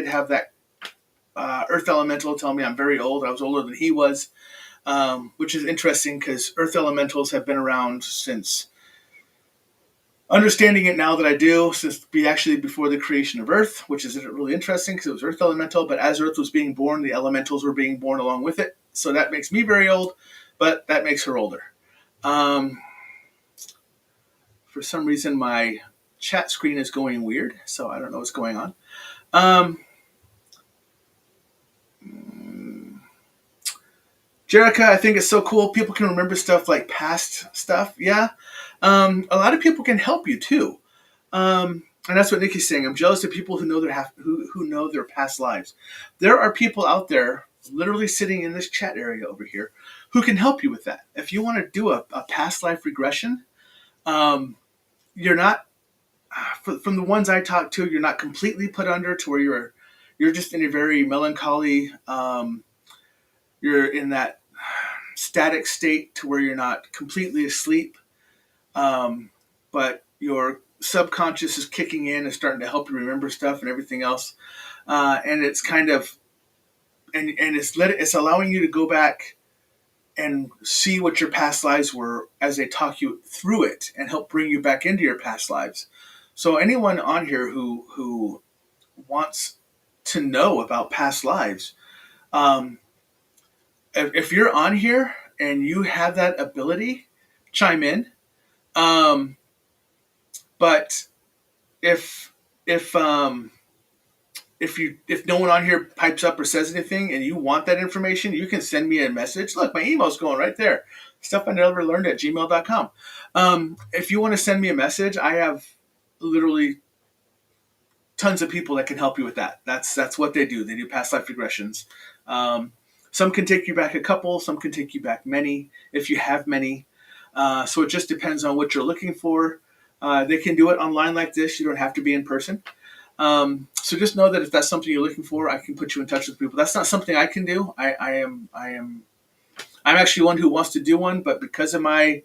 Speaker 1: have that Earth Elemental tell me I'm very old. I was older than he was, which is interesting because Earth Elementals have been around since, understanding it now that I do, since before the creation of Earth, which is really interesting because it was Earth Elemental, but as Earth was being born, the elementals were being born along with it. So that makes me very old, but that makes her older. Um, for some reason, my chat screen is going weird, so I don't know what's going on. Um, Jerica, I think it's so cool. People can remember stuff like past stuff. Yeah. A lot of people can help you too. And that's what Nikki's saying. I'm jealous of people who know who know their past lives. There are people out there, literally sitting in this chat area over here, who can help you with that. If you want to do a past life regression, you're not from the ones I talk to. You're not completely put under to where you're just in a very melancholy. You're in that static state to where you're not completely asleep, but your subconscious is kicking in and starting to help you remember stuff and everything else. And it's kind of and it's allowing you to go back and see what your past lives were as they talk you through it and help bring you back into your past lives. So anyone on here who wants to know about past lives, um, if you're on here and you have that ability, chime in. Um, but if if if no one on here pipes up or says anything and you want that information, you can send me a message. Look, my email's going right there. Stuff I never learned at gmail.com. If you want to send me a message, I have literally tons of people that can help you with that. That's what they do. They do past life regressions. Um, some can take you back a couple. Some can take you back many if you have many. So it just depends on what you're looking for. They can do it online like this. You don't have to be in person. So just know that if that's something you're looking for, I can put you in touch with people. That's not something I can do. I'm actually one who wants to do one, but because of my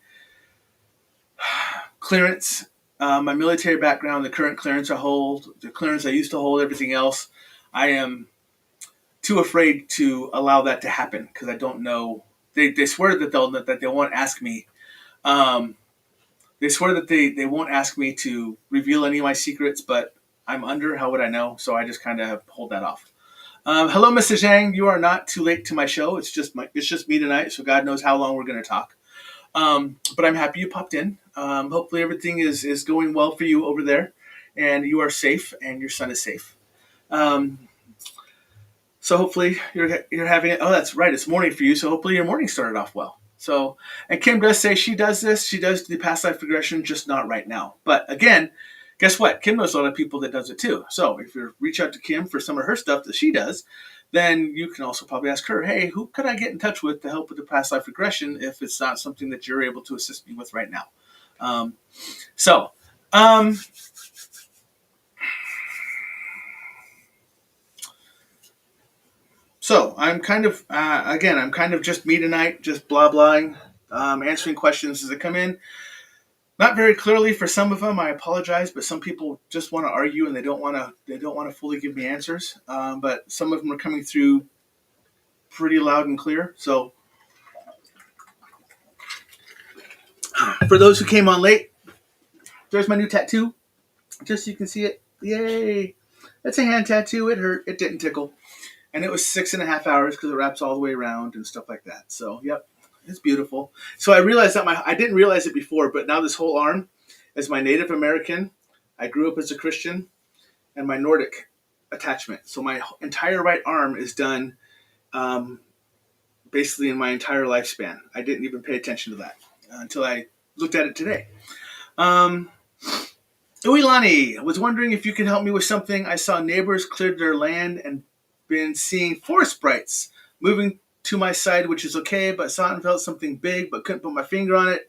Speaker 1: clearance, my military background, the current clearance I hold, the clearance I used to hold, everything else, I am too afraid to allow that to happen because I don't know. They swear that they won't ask me. Um, they swear that they won't ask me to reveal any of my secrets, but I'm under. How would I know? So I just kind of hold that off. Hello, Mr. Zhang. You are not too late to my show. It's just me tonight. So God knows how long we're going to talk. But I'm happy you popped in. Hopefully everything is going well for you over there, and you are safe, and your son is safe. Um, so hopefully you're having it. Oh, that's right. It's morning for you. So hopefully your morning started off well. So, and Kim does say she does this. She does the past life regression, just not right now. But again, guess what? Kim knows a lot of people that does it too. So if you reach out to Kim for some of her stuff that she does, then you can also probably ask her, hey, who could I get in touch with to help with the past life regression if it's not something that you're able to assist me with right now? Um, so, um, I'm kind of, again, I'm kind of just me tonight, just blah blahing, answering questions as they come in. Not very clearly for some of them. I apologize, but some people just want to argue and they don't want to fully give me answers. But some of them are coming through pretty loud and clear. So for those who came on late, there's my new tattoo. Just so you can see it. Yay! It's a hand tattoo. It hurt. It didn't tickle. And it was 6.5 hours because it wraps all the way around and stuff like that. So, yep, it's beautiful. So I realized that I didn't realize it before, but now this whole arm is my Native American. I grew up as a Christian, and my Nordic attachment. So my entire right arm is done um, basically in my entire lifespan. I didn't even pay attention to that until I looked at it today. Uilani was wondering if you could help me with something. I saw neighbors cleared their land and been seeing forest sprites moving to my side, which is okay, but saw and felt something big, but couldn't put my finger on it.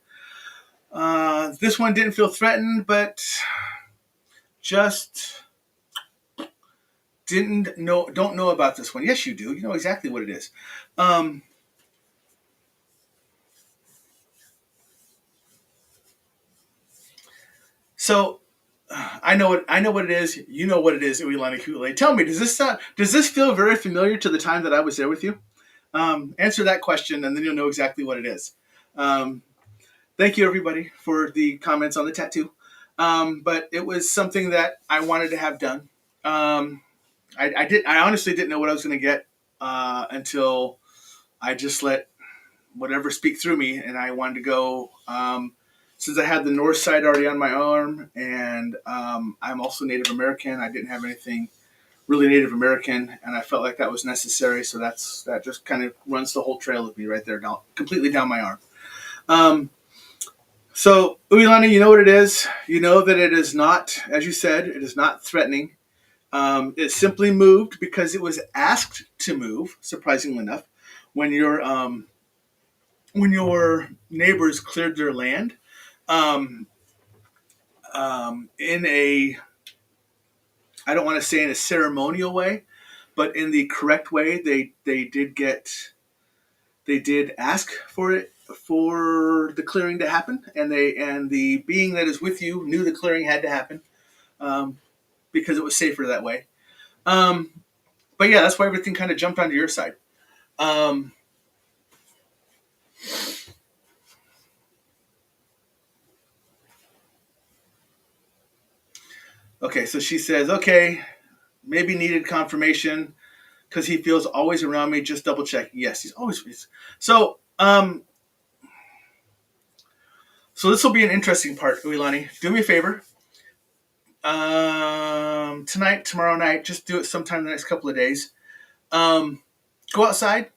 Speaker 1: This one didn't feel threatened, but just don't know about this one. Yes, you do. You know exactly what it is. Um, so I know what it is. You know what it is, Uilani Kule. Tell me, does this feel very familiar to the time that I was there with you? Answer that question, and then you'll know exactly what it is. Um, Thank you, everybody, for the comments on the tattoo. But it was something that I wanted to have done. Um, I honestly didn't know what I was going to get until I just let whatever speak through me, and I wanted to go. Since I had the north side already on my arm, and I'm also Native American, I didn't have anything really Native American, and I felt like that was necessary. So that just kind of runs the whole trail of me right there, down completely down my arm. Um, so Uilani, you know what it is. You know that it is not, as you said, it is not threatening. It simply moved because it was asked to move. Surprisingly enough, when your when your neighbors cleared their land, um, in a, I don't want to say in a ceremonial way, but in the correct way, they did ask for it, for the clearing to happen, and the being that is with you knew the clearing had to happen, um, because it was safer that way. Um, but yeah, that's why everything kind of jumped onto your side. Um, okay, so she says, okay, maybe needed confirmation because he feels always around me. Just double check. Yes, he's always. So, so this will be an interesting part, Uilani. Do me a favor. Tonight, tomorrow night, just do it sometime the next couple of days. Go outside.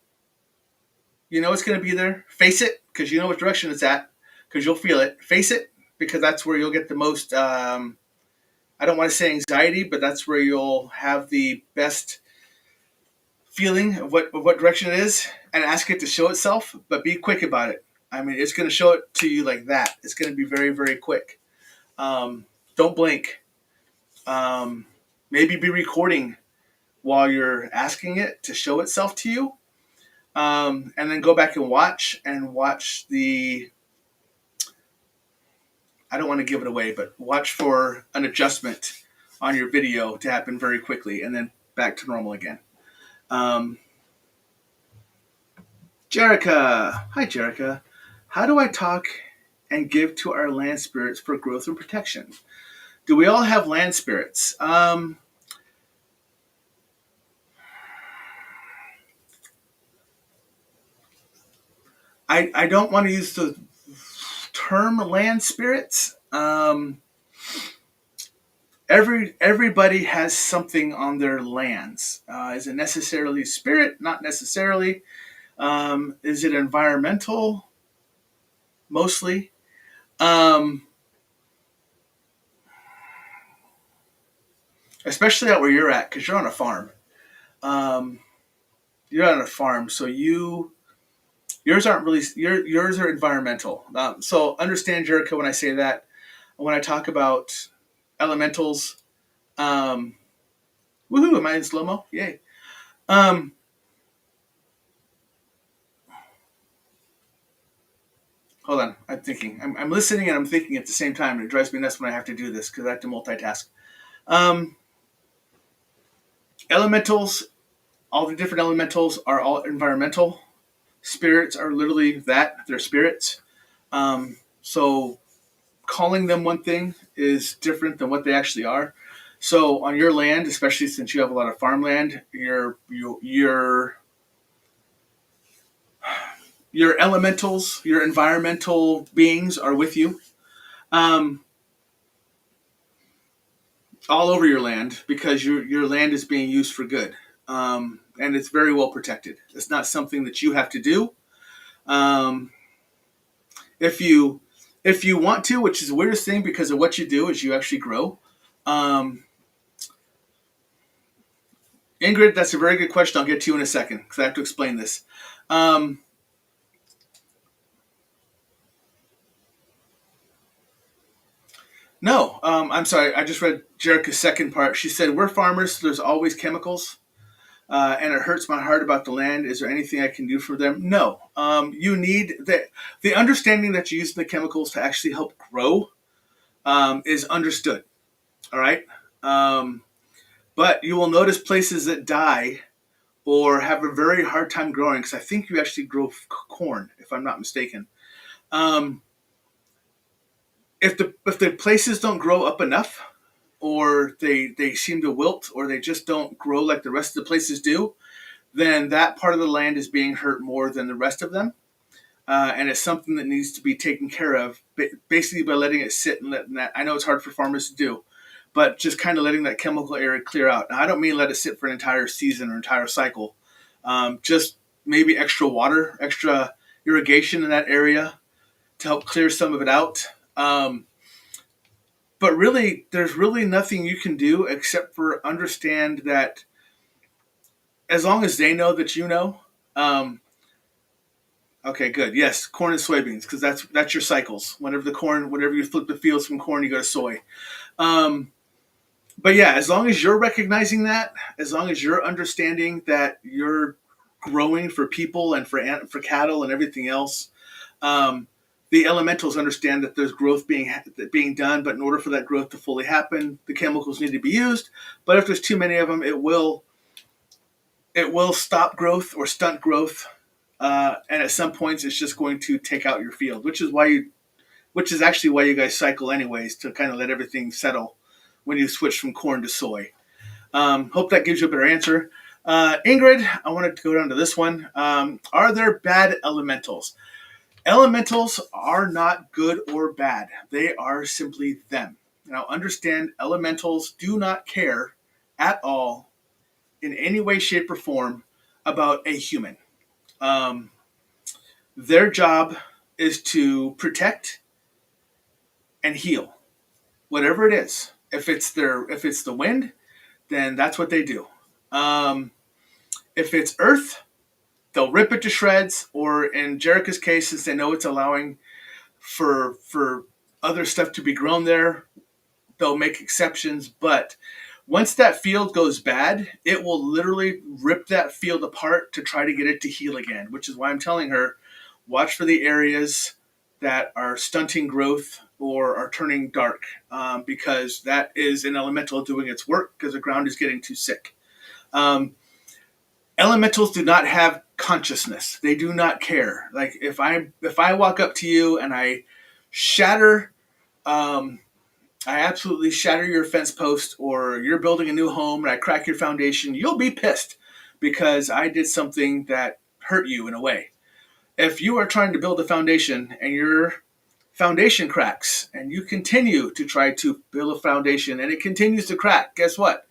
Speaker 1: You know it's going to be there. Face it because you know what direction it's at because you'll feel it. Face it because that's where you'll get the most. I don't want to say anxiety, but that's where you'll have the best feeling of what direction it is, and ask it to show itself. But be quick about it. I mean, it's going to show it to you like that. It's going to be very, very quick. Don't blink. Um, Maybe be recording while you're asking it to show itself to you, and then go back and watch the. I don't want to give it away, but watch for an adjustment on your video to happen very quickly, and then back to normal again. Um, Jerica, hi Jerica. How do I talk and give to our land spirits for growth and protection? Do we all have land spirits? I don't want to use the term land spirits. Everybody has something on their lands. Is it necessarily spirit? Not necessarily. Is it environmental? Mostly. Um, Especially out where you're at, because you're on a farm. Um, you're on a farm, so yours aren't really yours are environmental. So understand, Jericho, when I say that. When I talk about elementals, um, woohoo! Am I in slow mo? Yay! Um, Hold on, I'm thinking. I'm listening and I'm thinking at the same time, and it drives me nuts when I have to do this because I have to multitask. Um, Elementals, all the different elementals are all environmental. Spirits are literally that, they're spirits. So calling them one thing is different than what they actually are. So on your land, especially since you have a lot of farmland, your elementals, your environmental beings are with you, um, all over your land because your land is being used for good, and it's very well protected. It's not something that you have to do. Um, if you if you want to, which is the weirdest thing because of what you do is you actually grow. Um, Ingrid, that's a very good question. I'll get to you in a second because I have to explain this. Um, no, I'm sorry. I just read Jerica's second part. She said, "We're farmers, so there's always chemicals, and it hurts my heart about the land. Is there anything I can do for them?" No. You need the understanding that you use the chemicals to actually help grow is understood. All right. Um, but you will notice places that die or have a very hard time growing, because I think you actually grow corn, if I'm not mistaken. Um, if the places don't grow up enough, or they seem to wilt, or they just don't grow like the rest of the places do, then that part of the land is being hurt more than the rest of them. And it's something that needs to be taken care of, basically by letting it sit and letting that. I know it's hard for farmers to do, but just kind of letting that chemical area clear out. Now, I don't mean let it sit for an entire season or entire cycle. Just maybe extra water, extra irrigation in that area to help clear some of it out. But really, there's really nothing you can do except for understand that as long as they know that you know. Okay, good. Yes, corn and soybeans, because that's your cycles. Whenever you flip the fields from corn, you go to soy. Um, but yeah, as long as you're recognizing that, as long as you're understanding that you're growing for people and for cattle and everything else, um, the elementals understand that there's growth being done. But in order for that growth to fully happen, the chemicals need to be used. But if there's too many of them, it will stop growth or stunt growth. And at some points, it's just going to take out your field, which is actually why you guys cycle anyways, to kind of let everything settle when you switch from corn to soy. Hope that gives you a better answer. Ingrid, I wanted to go down to this one. Are there bad elementals? Elementals are not good or bad. They are simply them. Now, understand elementals do not care at all in any way, shape, or form about a human. Um, their job is to protect and heal, whatever it is. If it's the wind, then that's what they do. Um, if it's earth, they'll rip it to shreds. Or in Jerica's case, since they know it's allowing for other stuff to be grown there, they'll make exceptions. But once that field goes bad, it will literally rip that field apart to try to get it to heal again, which is why I'm telling her, watch for the areas that are stunting growth or are turning dark, because that is an elemental doing its work because the ground is getting too sick. Um, Elementals do not have consciousness. They do not care. Like if I walk up to you and shatter um, I absolutely shatter your fence post, or you're building a new home and I crack your foundation, you'll be pissed because I did something that hurt you in a way. If you are trying to build a foundation and your foundation cracks and you continue to try to build a foundation and it continues to crack, guess what?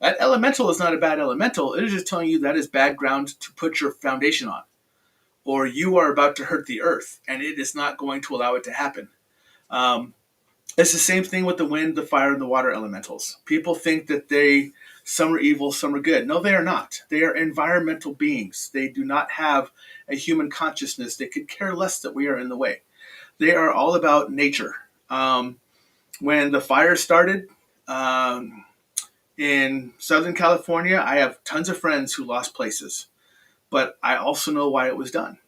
Speaker 1: That elemental is not a bad elemental. It is just telling you that is bad ground to put your foundation on, or you are about to hurt the earth and it is not going to allow it to happen. Um, It's the same thing with the wind, the fire, and the water elementals. People think that some are evil, some are good. No, they are not. They are environmental beings. They do not have a human consciousness. They could care less that we are in the way. They are all about nature. When the fire started um, in Southern California, I have tons of friends who lost places, but I also know why it was done.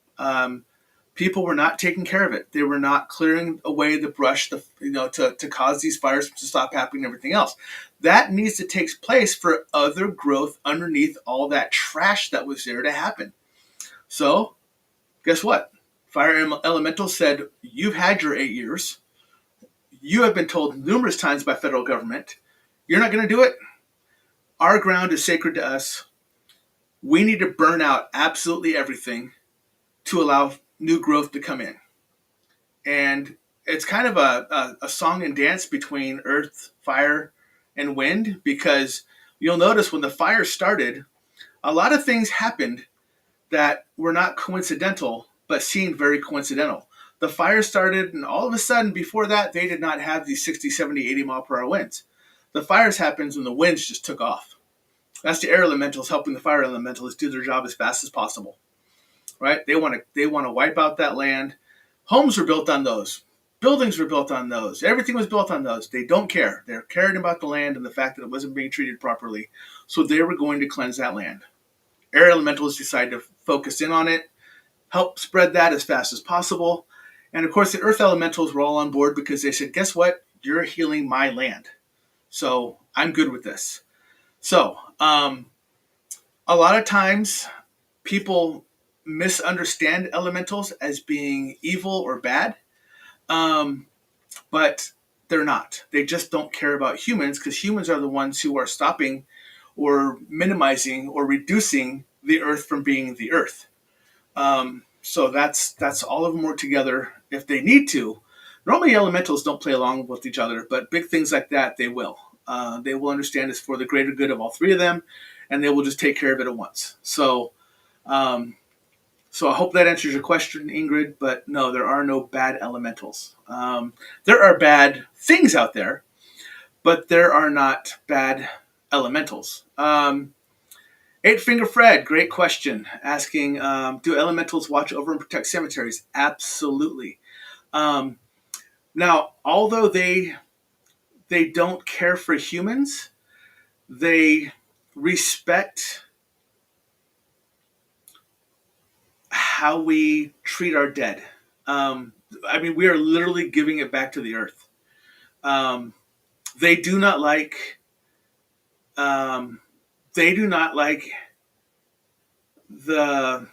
Speaker 1: People were not taking care of it. They were not clearing away the brush, to cause these fires to stop happening and everything else. That needs to take place for other growth underneath all that trash that was there to happen. So, guess what? Fire Elemental said, you've had your 8 years. You have been told numerous times by federal government, you're not going to do it. Our ground is sacred to us. We need to burn out absolutely everything to allow new growth to come in. And it's kind of a song and dance between earth, fire, and wind, because you'll notice when the fire started, a lot of things happened that were not coincidental, but seemed very coincidental. The fire started, and all of a sudden, before that, they did not have these 60, 70, 80 mile per hour winds. The fires happened when the winds just took off. That's the air elementals helping the fire elementals do their job as fast as possible. Right? They want to wipe out that land. Homes were built on those. Buildings were built on those. Everything was built on those. They don't care. They're caring about the land and the fact that it wasn't being treated properly. So they were going to cleanse that land. Air elementals decided to focus in on it, help spread that as fast as possible. And of course, the earth elementals were all on board because they said, guess what? You're healing my land. So I'm good with this. So a lot of times people misunderstand elementals as being evil or bad, um, but they're not. They just don't care about humans because humans are the ones who are stopping or minimizing or reducing the Earth from being the Earth. So that's all of them work together if they need to. Normally, elementals don't play along with each other, but big things like that they will. They will understand it's for the greater good of all three of them, and they will just take care of it at once. Um, so I hope that answers your question, Ingrid. But no, there are no bad elementals. There are bad things out there, but there are not bad elementals. Eight Finger Fred, great question, asking, do elementals watch over and protect cemeteries? Absolutely. Um, Now, although they don't care for humans, they respect how we treat our dead. Um, I mean, we are literally giving it back to the earth. Um, they do not like. Um, they do not like the.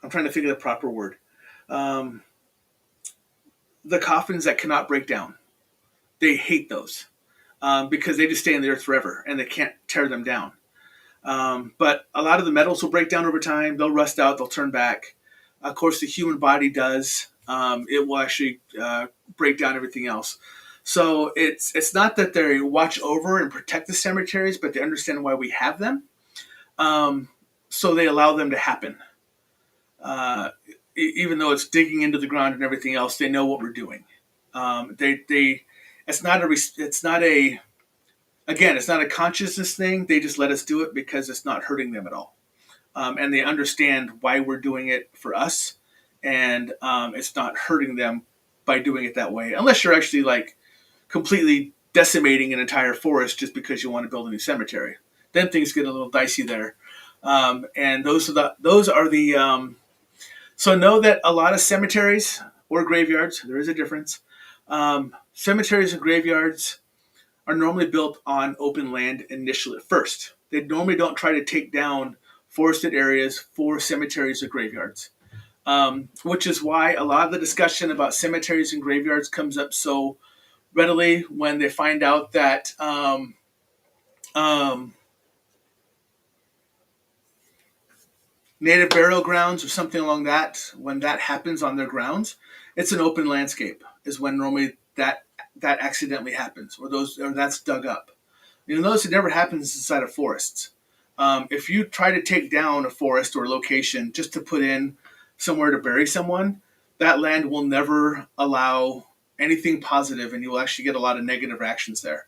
Speaker 1: I'm trying to think of the proper word. Um, the coffins that cannot break down. They hate those because they just stay in the earth forever and they can't tear them down. But a lot of the metals will break down over time. They'll rust out. They'll turn back. Of course, the human body does. It will actually break down everything else. So it's not that they watch over and protect the cemeteries, but they understand why we have them. Um, so they allow them to happen. Uh, Even though it's digging into the ground and everything else, they know what we're doing. They it's not a it's not a again, it's not a consciousness thing. They just let us do it because it's not hurting them at all. And they understand why we're doing it for us, and it's not hurting them by doing it that way. Unless you're actually like completely decimating an entire forest just because you want to build a new cemetery, then things get a little dicey there. And those are the so know that a lot of cemeteries or graveyards, there is a difference. Cemeteries and graveyards are normally built on open land initially at first. They normally don't try to take down forested areas for cemeteries or graveyards, which is why a lot of the discussion about cemeteries and graveyards comes up so readily when they find out that um, native burial grounds or something along that, when that happens on their grounds, it's an open landscape. Is when normally that accidentally happens, or that's dug up. You'll notice it never happens inside of forests. If you try to take down a forest or a location just to put in somewhere to bury someone, that land will never allow anything positive, and you will actually get a lot of negative actions there.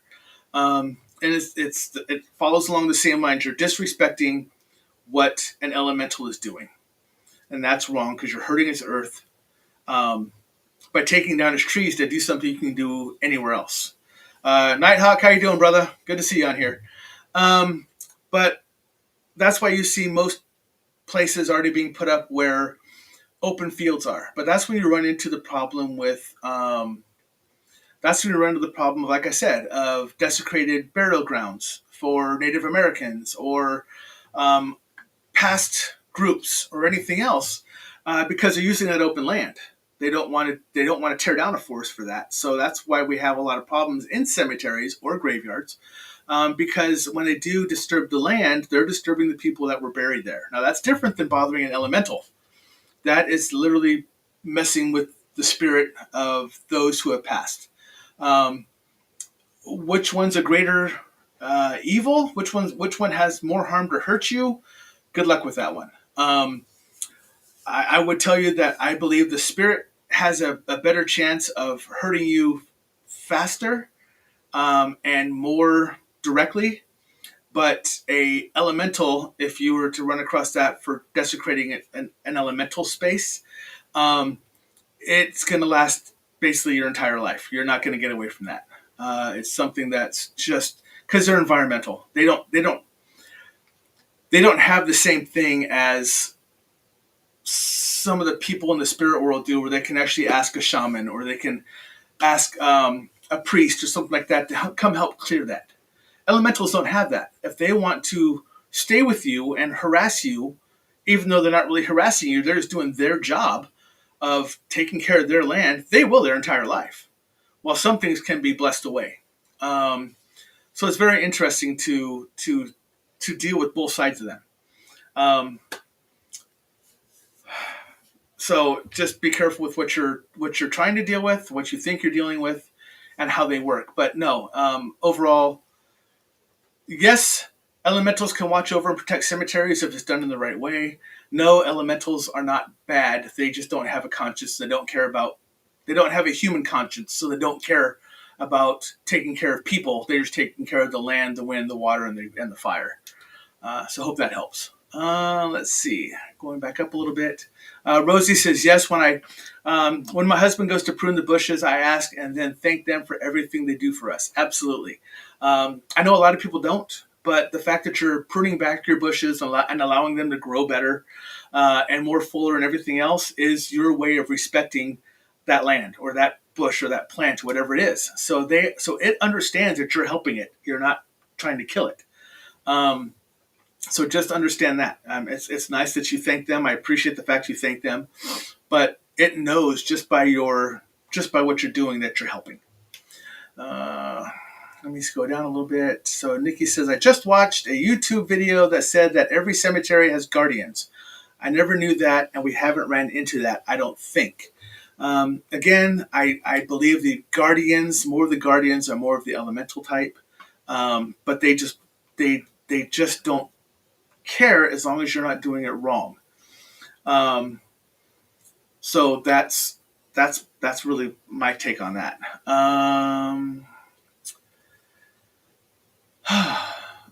Speaker 1: And it follows along the same lines. You're disrespecting what an elemental is doing, and that's wrong because you're hurting its earth um, by taking down its trees to do something you can do anywhere else. Nighthawk, how you doing, brother? Good to see you on here. Um, but that's why you see most places already being put up where open fields are. But that's when you run into the problem with that's when you run into the problem, like I said, of desecrated burial grounds for Native Americans or um, past groups or anything else because they're using that open land. They don't want to. They don't want to tear down a forest for that. So that's why we have a lot of problems in cemeteries or graveyards because when they do disturb the land, they're disturbing the people that were buried there. Now that's different than bothering an elemental. That is literally messing with the spirit of those who have passed. Um, which one's a greater evil? Which one has more harm to hurt you? Good luck with that one. I would tell you that I believe the spirit has a better chance of hurting you faster and more directly. But a elemental, if you were to run across that for desecrating an elemental space, um, it's going to last basically your entire life. You're not going to get away from that. It's something that's just because they're environmental. They don't have the same thing as some of the people in the spirit world do, where they can actually ask a shaman or they can ask a priest or something like that to come help clear that. Elementals don't have that. If they want to stay with you and harass you, even though they're not really harassing you, they're just doing their job of taking care of their land, they will their entire life. While some things can be blessed away. So it's very interesting to deal with both sides of them. Um, so just be careful with what you're trying to deal with, what you think you're dealing with, and how they work. But no, overall, yes, elementals can watch over and protect cemeteries if it's done in the right way. No, elementals are not bad. They just don't have a conscience. They don't care about. They don't have a human conscience, so they don't care about taking care of people. They're just taking care of the land, the wind, the water, and the fire. So hope that helps. Let's see. Going back up a little bit. Rosie says, yes, when my husband goes to prune the bushes, I ask and then thank them for everything they do for us. Absolutely. I know a lot of people don't, but the fact that you're pruning back your bushes and allowing them to grow better and more fuller and everything else is your way of respecting that land or that bush or that plant, whatever it is. So it understands that you're helping it. You're not trying to kill it. So just understand that. It's nice that you thank them. I appreciate the fact you thank them, but it knows just by what you're doing that you're helping. Let me go down a little bit. So Nikki says, I just watched a YouTube video that said that every cemetery has guardians. I never knew that, and we haven't ran into that, I don't think. Again, I believe more of the guardians are more of the elemental type, but they just don't care as long as you're not doing it wrong. So that's really my take on that.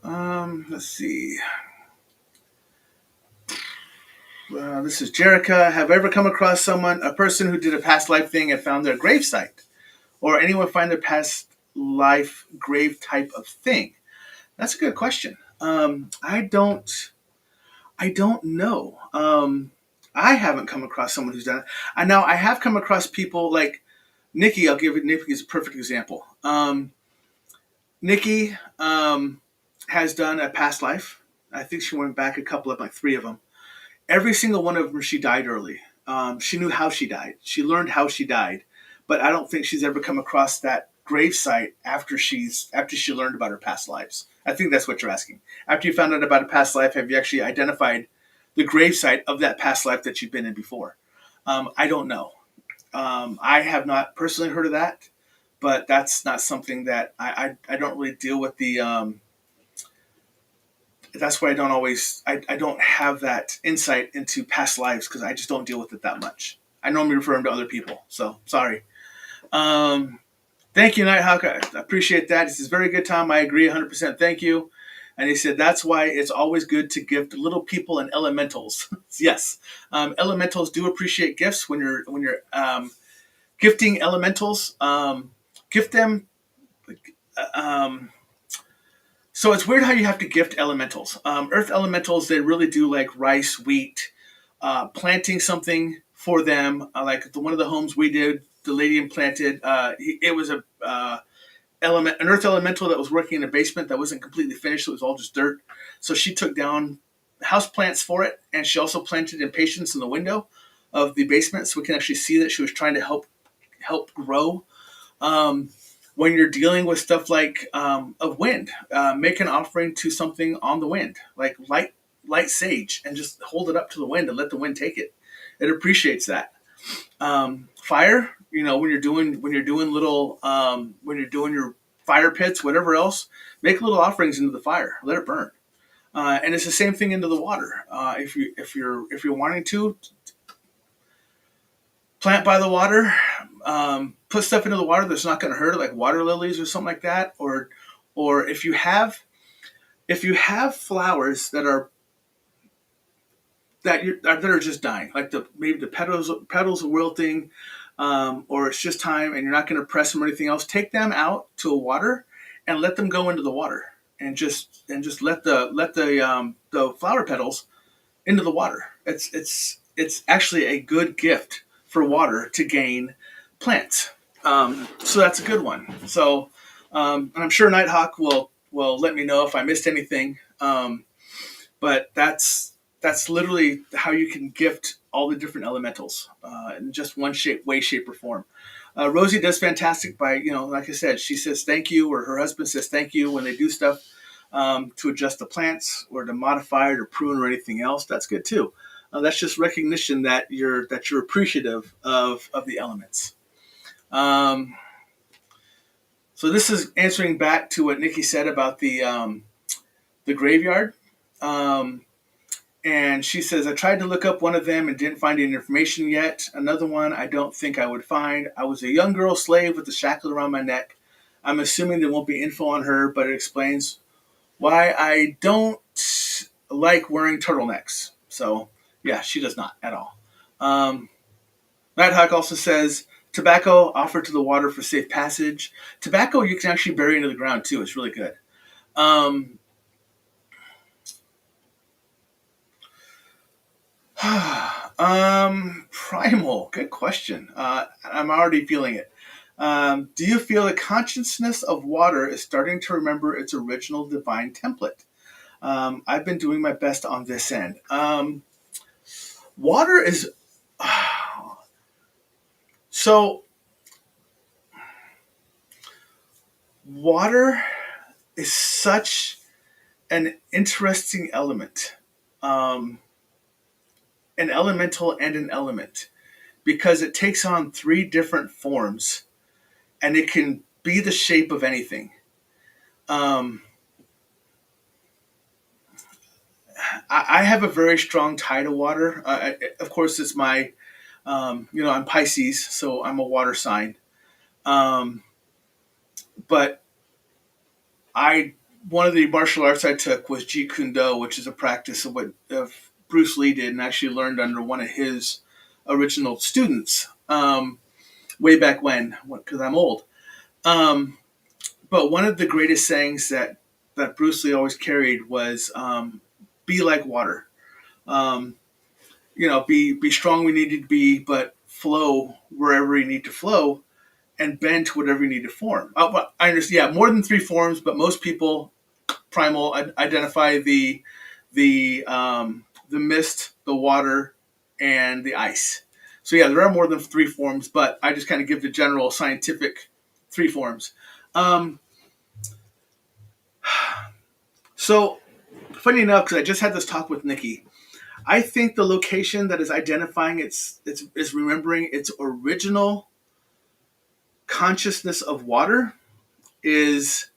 Speaker 1: Let's see. This is Jerica. Have I ever come across a person who did a past life thing and found their grave site? Or anyone find their past life grave type of thing? That's a good question. I don't know. I haven't come across someone who's done it. I know I have come across people like Nikki. I'll give it. Nikki is a perfect example. Nikki has done a past life. I think she went back a couple of, like 3 of them. Every single one of them, she died early. She knew how she died. She learned how she died, but I don't think she's ever come across that grave site after she learned about her past lives. I think that's what you're asking. After you found out about a past life, have you actually identified the grave site of that past life that you've been in before? I don't know. I have not personally heard of that, but that's not something that I don't really deal with the. That's why I don't have that insight into past lives because I just don't deal with it that much. I normally refer them to other people, so sorry. Thank you, Nighthawk. I appreciate that. This is very good, Tom. I agree 100%. Thank you. And he said, that's why it's always good to gift little people and elementals. Yes. Elementals do appreciate gifts when you're gifting elementals. Gift them. So it's weird how you have to gift elementals. Earth elementals, they really do like rice, wheat, planting something for them. Like one of the homes we did, the lady planted. It was an earth elemental that was working in a basement that wasn't completely finished. So it was all just dirt. So she took down house plants for it, and she also planted impatiens in the window of the basement, so we can actually see that she was trying to help grow. When you're dealing with stuff like of wind, make an offering to something on the wind, like light sage, and just hold it up to the wind and let the wind take it. It appreciates that. Fire, when you're doing your fire pits, whatever else, make little offerings into the fire, let it burn. And it's the same thing into the water. If you're wanting to plant by the water, put stuff into the water that's not going to hurt it, like water lilies or something like that. Or if you have flowers that are just dying, like maybe the petals are wilting, or it's just time and you're not going to press them or anything else, take them out to a water and let them go into the water and just let the flower petals into the water. It's actually a good gift for water to gain plants. So that's a good one. So, and I'm sure Nighthawk will let me know if I missed anything. But that's literally how you can gift all the different elementals in just one way, shape, or form. Rosie does fantastic by, like I said, she says thank you, or her husband says thank you when they do stuff to adjust the plants or to modify it or prune or anything else. That's good too. That's just recognition that you're appreciative of the elements. Um, so this is answering back to what Nikki said about the graveyard. Um, And she says, I tried to look up one of them and didn't find any information yet. Another one I don't think I would find. I was a young girl slave with a shackle around my neck. I'm assuming there won't be info on her, but it explains why I don't like wearing turtlenecks. So, yeah, she does not at all. Nighthawk also says, tobacco offered to the water for safe passage. Tobacco you can actually bury into the ground, too. It's really good. Um, Primal, good question. I'm already feeling it. Do you feel the consciousness of water is starting to remember its original divine template? I've been doing my best on this end. Water is so. Water is such an interesting element, an elemental and an element, because it takes on three different forms and it can be the shape of anything. Um, I have a very strong tie to water. Of course, it's my, I'm Pisces, so I'm a water sign. Um, but I, one of the martial arts I took was Jeet Kune Do, which is a practice of what Bruce Lee did, and actually learned under one of his original students way back when, because I'm old. Um, but one of the greatest sayings that Bruce Lee always carried was "Be like water." Um, be strong when you need to be, but flow wherever you need to flow, and bend to whatever you need to form. But I understand, yeah, more than three forms, but most people primal identify the mist, the water, and the ice. So yeah, there are more than three forms, but I just kind of give the general scientific three forms. Um, so funny enough, because I just had this talk with Nikki, I think the location that is identifying its is remembering its original consciousness of water is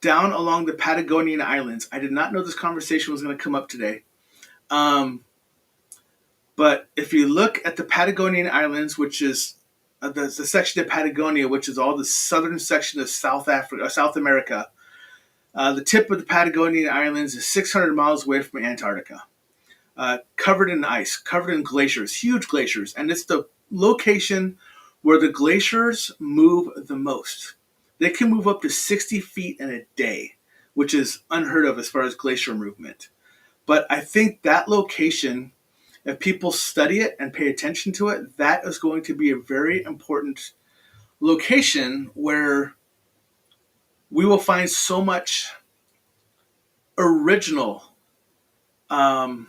Speaker 1: down along the Patagonian islands. I did not know this conversation was going to come up today. Um, but if you look at the Patagonian islands, which is the section of Patagonia, which is all the southern section of South America, the tip of the Patagonian islands is 600 miles away from Antarctica. Covered in ice, covered in glaciers, huge glaciers. And it's the location where the glaciers move the most. They can move up to 60 feet in a day, which is unheard of as far as glacier movement. But I think that location, if people study it and pay attention to it, that is going to be a very important location where we will find so much original um,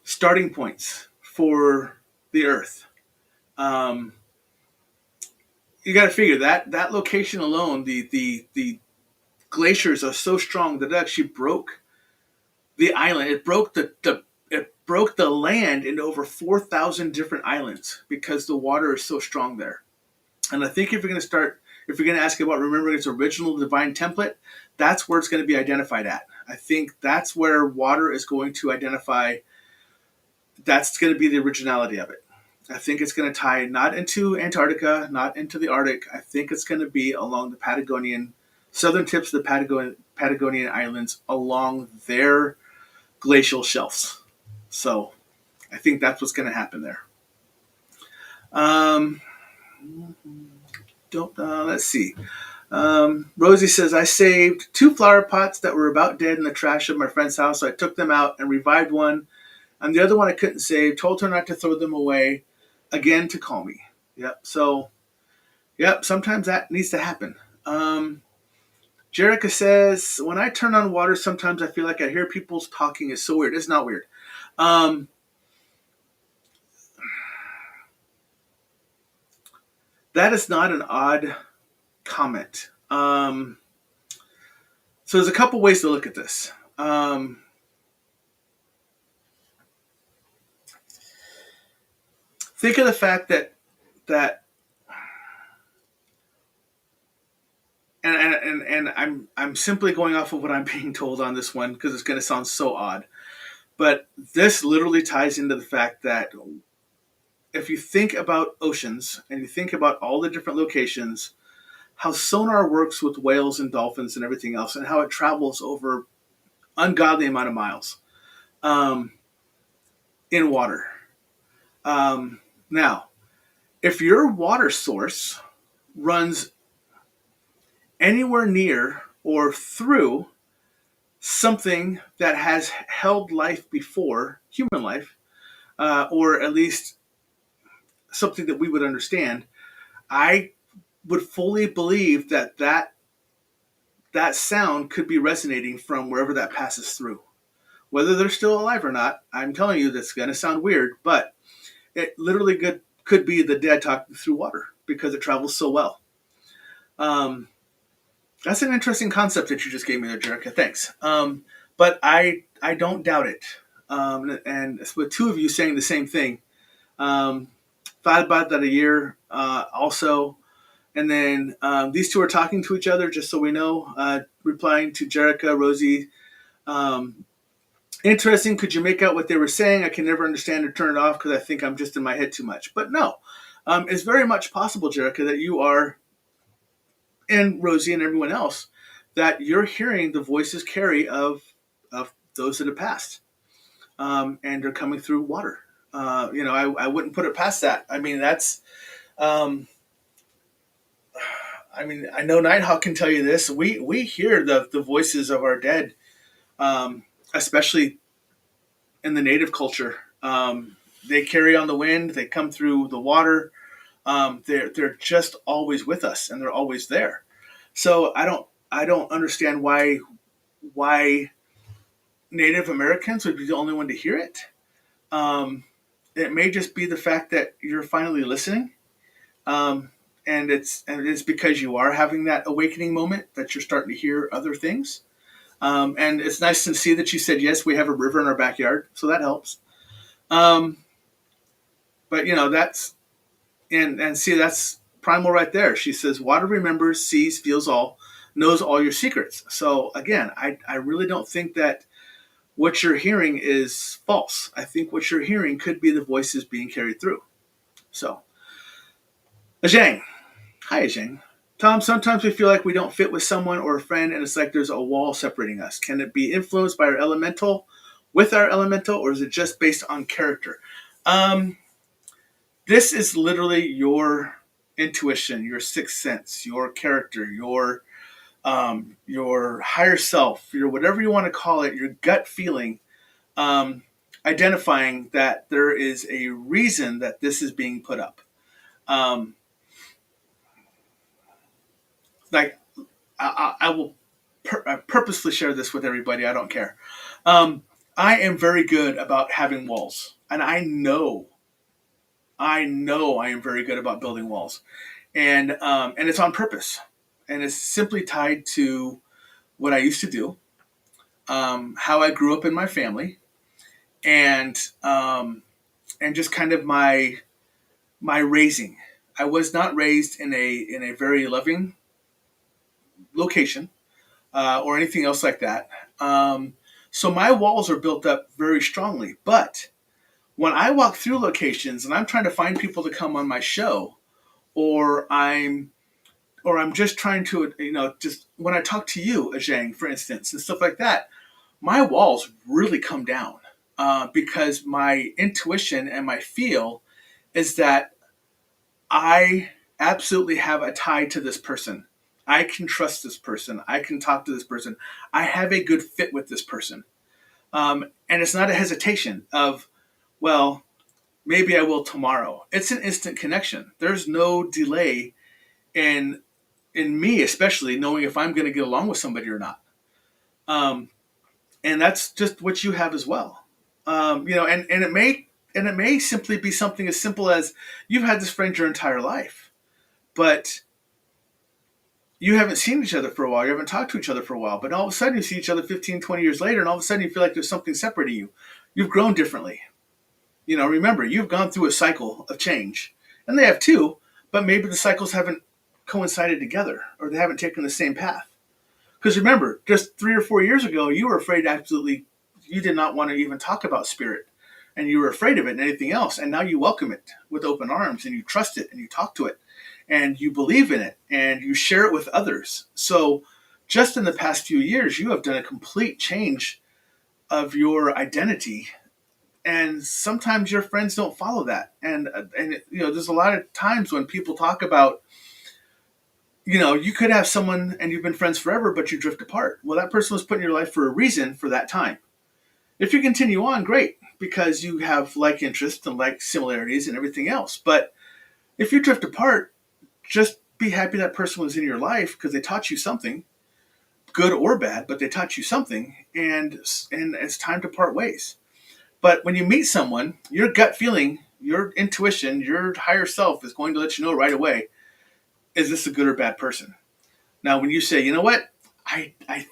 Speaker 1: starting points for the earth. Um, you got to figure that location alone, the glaciers are so strong that it actually broke the island. It broke it broke the land into over 4,000 different islands because the water is so strong there. And I think if you're going to ask about remembering its original divine template, that's where it's going to be identified at. I think that's where water is going to identify. That's going to be the originality of it. I think it's going to tie not into Antarctica, not into the Arctic. I think it's going to be along the Patagonian, southern tips of the Patagonian islands, along their glacial shelves. So I think that's what's going to happen there. Um, don't let's see. Rosie says, I saved 2 flower pots that were about dead in the trash of my friend's house. So I took them out and revived one. And the other one I couldn't save. Told her not to throw them away. again to call me. Yep. So, yep, sometimes that needs to happen. Jerica says, when I turn on water, sometimes I feel like I hear people's talking. Is so weird. It's not weird. Um, that is not an odd comment. So there's a couple ways to look at this. Think of the fact that and I'm simply going off of what I'm being told on this one because it's going to sound so odd, but this literally ties into the fact that if you think about oceans and you think about all the different locations, how sonar works with whales and dolphins and everything else, and how it travels over ungodly amount of miles um, in water. Now, if your water source runs anywhere near or through something that has held life before, human life, or at least something that we would understand, I would fully believe that sound could be resonating from wherever that passes through. Whether they're still alive or not, I'm telling you, that's going to sound weird, but it literally could be the dead talking through water because it travels so well. Um, that's an interesting concept that you just gave me there, Jerica. Thanks. But I don't doubt it. And with two of you saying the same thing, um, thought about that a year also. And then these two are talking to each other, just so we know. Replying to Jerica, Rosie. Um, Interesting. Could you make out what they were saying? I can never understand or turn it off because I think I'm just in my head too much. But no, it's very much possible, Jerica, that you are, and Rosie and everyone else, that you're hearing the voices carry of those that have passed, and they're coming through water. I wouldn't put it past that. I mean, that's. Um, I mean, I know Nighthawk can tell you this. We hear the voices of our dead, especially in the native culture. They carry on the wind. They come through the water. They're just always with us, and they're always there. So I don't understand why Native Americans would be the only one to hear it. Um, it may just be the fact that you're finally listening, um, and it's because you are having that awakening moment that you're starting to hear other things. And it's nice to see that you said yes. We have a river in our backyard, so that helps. Um, but that's and see that's primal right there. She says, "Water remembers, sees, feels all, knows all your secrets." So again, I really don't think that what you're hearing is false. I think what you're hearing could be the voices being carried through. So, Ajang, hi Ajang. Tom, sometimes we feel like we don't fit with someone or a friend, and it's like there's a wall separating us. Can it be influenced by our elemental, with our elemental, or is it just based on character? Um, this is literally your intuition, your sixth sense, your character, your higher self, your whatever you want to call it, your gut feeling, um, identifying that there is a reason that this is being put up. Um, like I will purposely share this with everybody. I don't care. Um, I am very good about having walls, and I know I am very good about building walls, and it's on purpose, and it's simply tied to what I used to do, how I grew up in my family, and and just kind of my raising. I was not raised in a very loving location or anything else like that. So my walls are built up very strongly. But when I walk through locations and I'm trying to find people to come on my show, or I'm just trying to just when I talk to you, Ajang, for instance, and stuff like that, my walls really come down because my intuition and my feel is that I absolutely have a tie to this person. I can trust this person. I can talk to this person. I have a good fit with this person. And it's not a hesitation of, well, Maybe I will tomorrow. It's an instant connection. There's no delay in me, especially knowing if I'm going to get along with somebody or not. Um, and that's just what you have as well. And it may simply be something as simple as you've had this friend your entire life, but you haven't seen each other for a while. You haven't talked to each other for a while, but all of a sudden you see each other 15, 20 years later, and all of a sudden you feel like there's something separating you. You've grown differently. Remember, you've gone through a cycle of change, and they have too, but maybe the cycles haven't coincided together or they haven't taken the same path. Because remember, just 3 or 4 years ago, you were afraid you did not want to even talk about spirit, and you were afraid of it and anything else. And now you welcome it with open arms, and you trust it, and you talk to it, and you believe in it, and you share it with others. So, just in the past few years, you have done a complete change of your identity. And sometimes your friends don't follow that, and there's a lot of times when people talk about, you could have someone and you've been friends forever, but you drift apart. Well, that person was put in your life for a reason for that time. If you continue on, great, because you have like interests and like similarities and everything else. But if you drift apart, just be happy that person was in your life because they taught you something, good or bad, but they taught you something, and it's time to part ways. But when you meet someone, your gut feeling, your intuition, your higher self is going to let you know right away, is this a good or bad person? Now, when you say, you know what, I I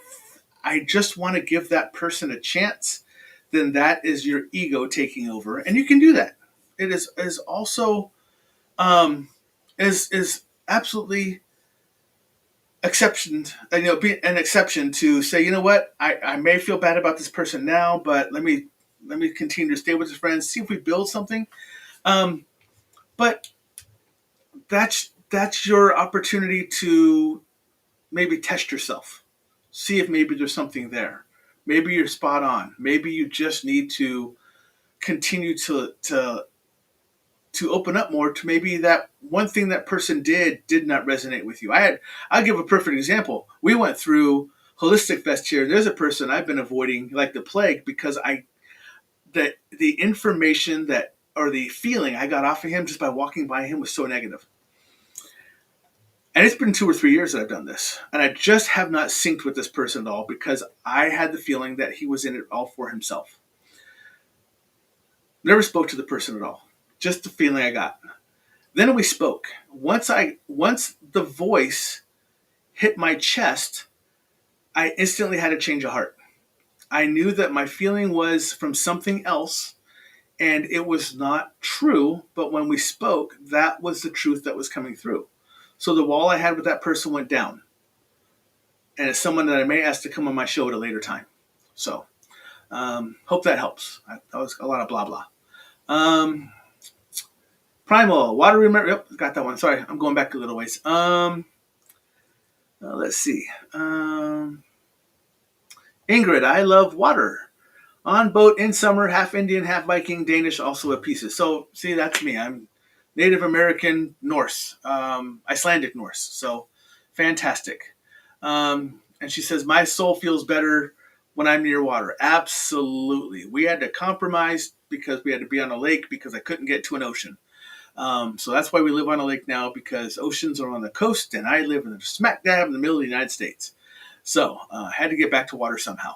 Speaker 1: I just want to give that person a chance, then that is your ego taking over, and you can do that. It is also um, is absolutely exception, be an exception to say, you know what, I may feel bad about this person now, but let me continue to stay with his friends, see if we build something. Um, but that's your opportunity to maybe test yourself, see if maybe there's something there. Maybe you're spot on. Maybe you just need to continue to open up more to maybe that one thing that person did not resonate with you. I'll give a perfect example. We went through Holistic Fest here. There's a person I've been avoiding like the plague because that the information that or the feeling I got off of him just by walking by him was so negative. And it's been 2 or 3 years that I've done this. And I just have not synced with this person at all because I had the feeling that he was in it all for himself. Never spoke to the person at all. Just the feeling I got. Then we spoke. Once the voice hit my chest, I instantly had a change of heart. I knew that my feeling was from something else and it was not true, but when we spoke, that was the truth that was coming through. So the wall I had with that person went down. And it's someone that I may ask to come on my show at a later time. So, hope that helps. That was a lot of blah blah. Um, Primal, water remember. Yep, got that one. Sorry, I'm going back a little ways. Let's see. Ingrid, I love water. On boat in summer, half Indian, half Viking, Danish, also a pieces. So, see, that's me. I'm Native American Norse, Icelandic Norse. So, fantastic. And she says, my soul feels better when I'm near water. Absolutely. We had to compromise because we had to be on a lake because I couldn't get to an ocean. So that's why we live on a lake now, because oceans are on the coast and I live in the smack dab in the middle of the United States. So I had to get back to water somehow.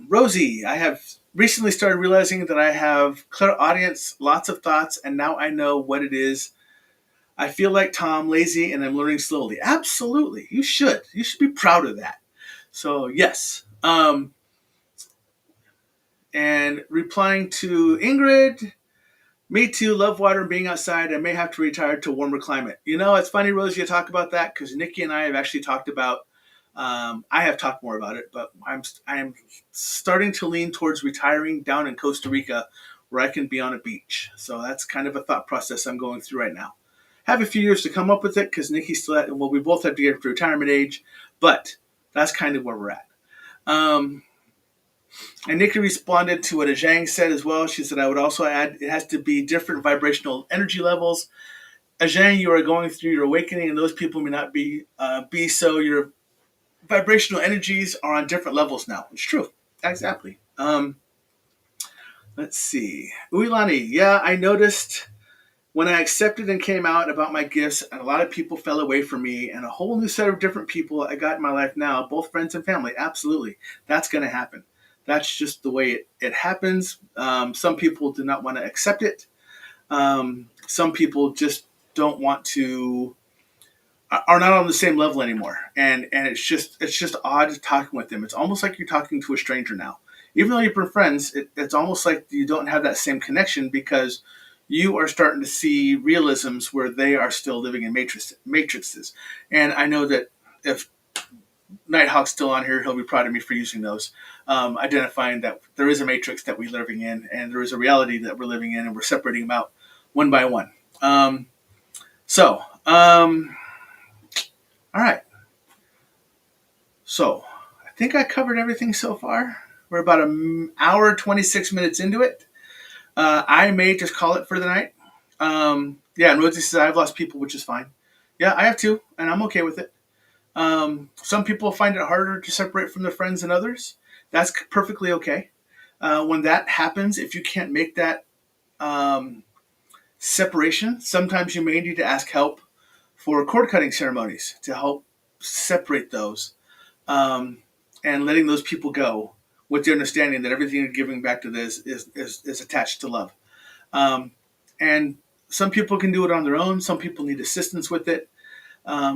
Speaker 1: Rosie, I have recently started realizing that I have clairaudience, lots of thoughts, and now I know what it is. I feel like Tom, lazy, and I'm learning slowly. Absolutely. You should. You should be proud of that. So, yes. And replying to Ingrid, me too, love water and being outside. I may have to retire to a warmer climate. It's funny, Rosie, you talk about that because Nikki and I have actually talked about, I have talked more about it, but I'm starting to lean towards retiring down in Costa Rica where I can be on a beach. So that's kind of a thought process I'm going through right now. Have a few years to come up with it because Nikki's still at, well, we both have to get to retirement age, but that's kind of where we're at. And Nikki responded to what Zhang said as well. She said, I would also add, it has to be different vibrational energy levels. Zhang, you are going through your awakening, and those people may not be so. Your vibrational energies are on different levels now. It's true. Exactly. Let's see. Uilani, yeah, I noticed when I accepted and came out about my gifts, and a lot of people fell away from me, and a whole new set of different people I got in my life now, both friends and family. Absolutely. That's going to happen. That's just the way it happens. Some people do not want to accept it. Some people just don't want to, are not on the same level anymore, and it's just odd talking with them. It's almost like you're talking to a stranger now, even though you've been friends. It's almost like you don't have that same connection because you are starting to see realisms where they are still living in matrices. And I know that if Nighthawk's still on here, he'll be proud of me for using those, identifying that there is a matrix that we're living in, and there is a reality that we're living in, and we're separating them out one by one. So, all right. So, I think I covered everything so far. We're about an hour, 26 minutes into it. I may just call it for the night. Yeah, and Rosie says, I've lost people, which is fine. Yeah, I have too, and I'm okay with it. Some people find it harder to separate from their friends than others. That's perfectly okay. When that happens, if you can't make that um, separation, sometimes you may need to ask help for cord cutting ceremonies to help separate those, um, and letting those people go with the understanding that everything you're giving back to this is attached to love. Um, and some people can do it on their own. Some people need assistance with it.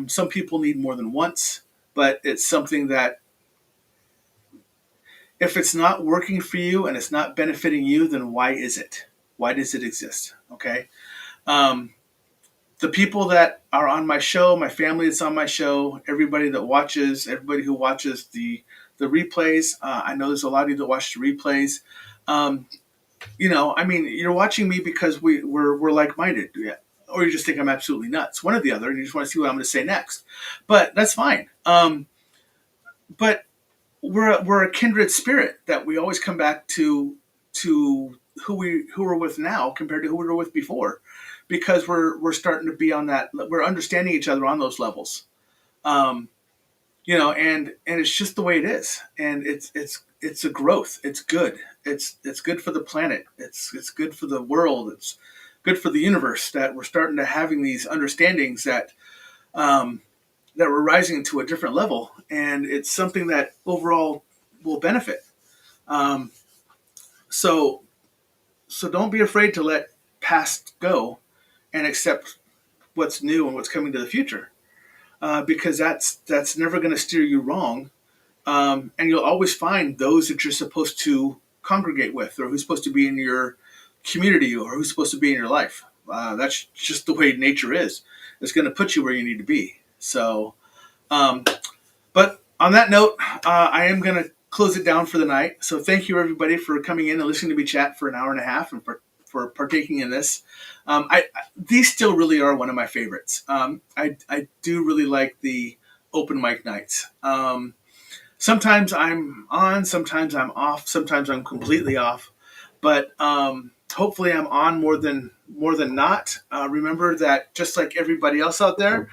Speaker 1: Some people need more than once, but it's something that if it's not working for you and it's not benefiting you, then why is it? Why does it exist? Okay. Um, the people that are on my show, my family that's on my show, everybody that watches, everybody who watches the replays. I know there's a lot of you that watch the replays. Um, I mean, you're watching me because we're like minded, yeah. Or you just think I'm absolutely nuts, one or the other, and you just want to see what I'm going to say next. But that's fine. But we're a kindred spirit that we always come back to who we're with now compared to who we were with before, because we're starting to be on that, we're understanding each other on those levels. um and it's just the way it is, and it's a growth. It's good. It's good for the planet. It's good for the world. It's good for the universe that we're starting to having these understandings um that we're rising to a different level, and it's something that overall will benefit. Um, so so don't be afraid to let past go and accept what's new and what's coming to the future, because that's never going to steer you wrong. And you'll always find those that you're supposed to congregate with, or who's supposed to be in your community, or who's supposed to be in your life. That's just the way nature is. It's going to put you where you need to be. So, um, but on that note, I am going to close it down for the night. So thank you everybody for coming in and listening to me chat for an hour and a half, and for partaking in this. These still really are one of my favorites. I do really like the open mic nights. Sometimes I'm on, sometimes I'm off, sometimes I'm completely off, but hopefully I'm on more than not. Remember that just like everybody else out there,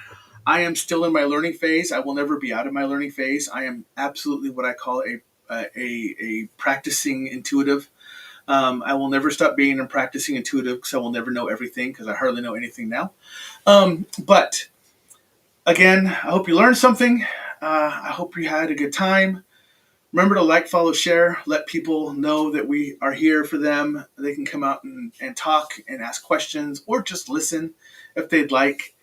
Speaker 1: I am still in my learning phase. I will never be out of my learning phase. I am absolutely what I call a practicing intuitive. I will never stop being a practicing intuitive because I will never know everything, because I hardly know anything now. But again, I hope you learned something. I hope you had a good time. Remember to like, follow, share. Let people know that we are here for them. They can come out and talk and ask questions, or just listen if they'd like.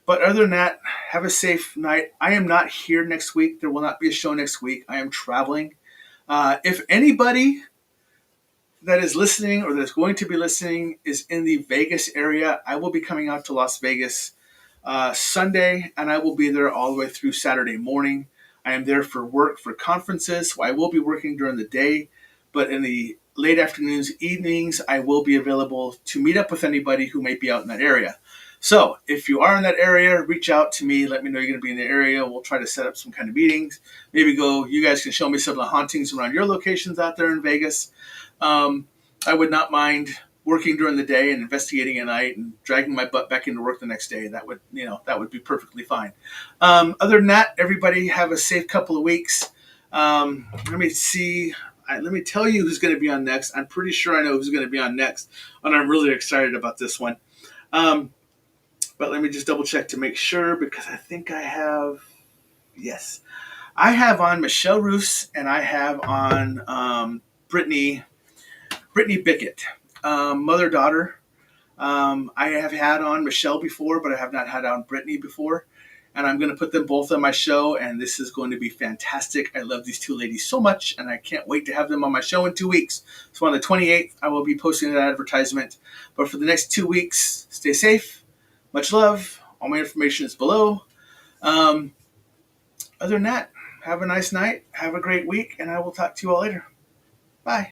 Speaker 1: But other than that, have a safe night. I am not here next week. There will not be a show next week. I am traveling. If anybody that is listening or that is going to be listening is in the Vegas area, I will be coming out to Las Vegas Sunday, and I will be there all the way through Saturday morning. I am there for work, for conferences, so I will be working during the day, but in the late afternoons, evenings, I will be available to meet up with anybody who may be out in that area. So if you are in that area, reach out to me. Let me know you're going to be in the area. We'll try to set up some kind of meetings. Maybe you guys can show me some of the hauntings around your locations out there in Vegas. Um, I would not mind working during the day and investigating at night and dragging my butt back into work the next day. That would be perfectly fine. Other than that, everybody have a safe couple of weeks. Let me see. let me tell you who's going to be on next. I'm pretty sure I know who's going to be on next, and I'm really excited about this one. But let me just double check to make sure, because I think I have. Yes, I have on Michelle Roos, and I have on Brittany Bickett, mother daughter. I have had on Michelle before, but I have not had on Brittany before. And I'm going to put them both on my show, and this is going to be fantastic. I love these two ladies so much, and I can't wait to have them on my show in 2 weeks. So on the 28th, I will be posting that advertisement. But for the next 2 weeks, stay safe. Much love. All my information is below. Other than that, have a nice night. Have a great week, and I will talk to you all later. Bye.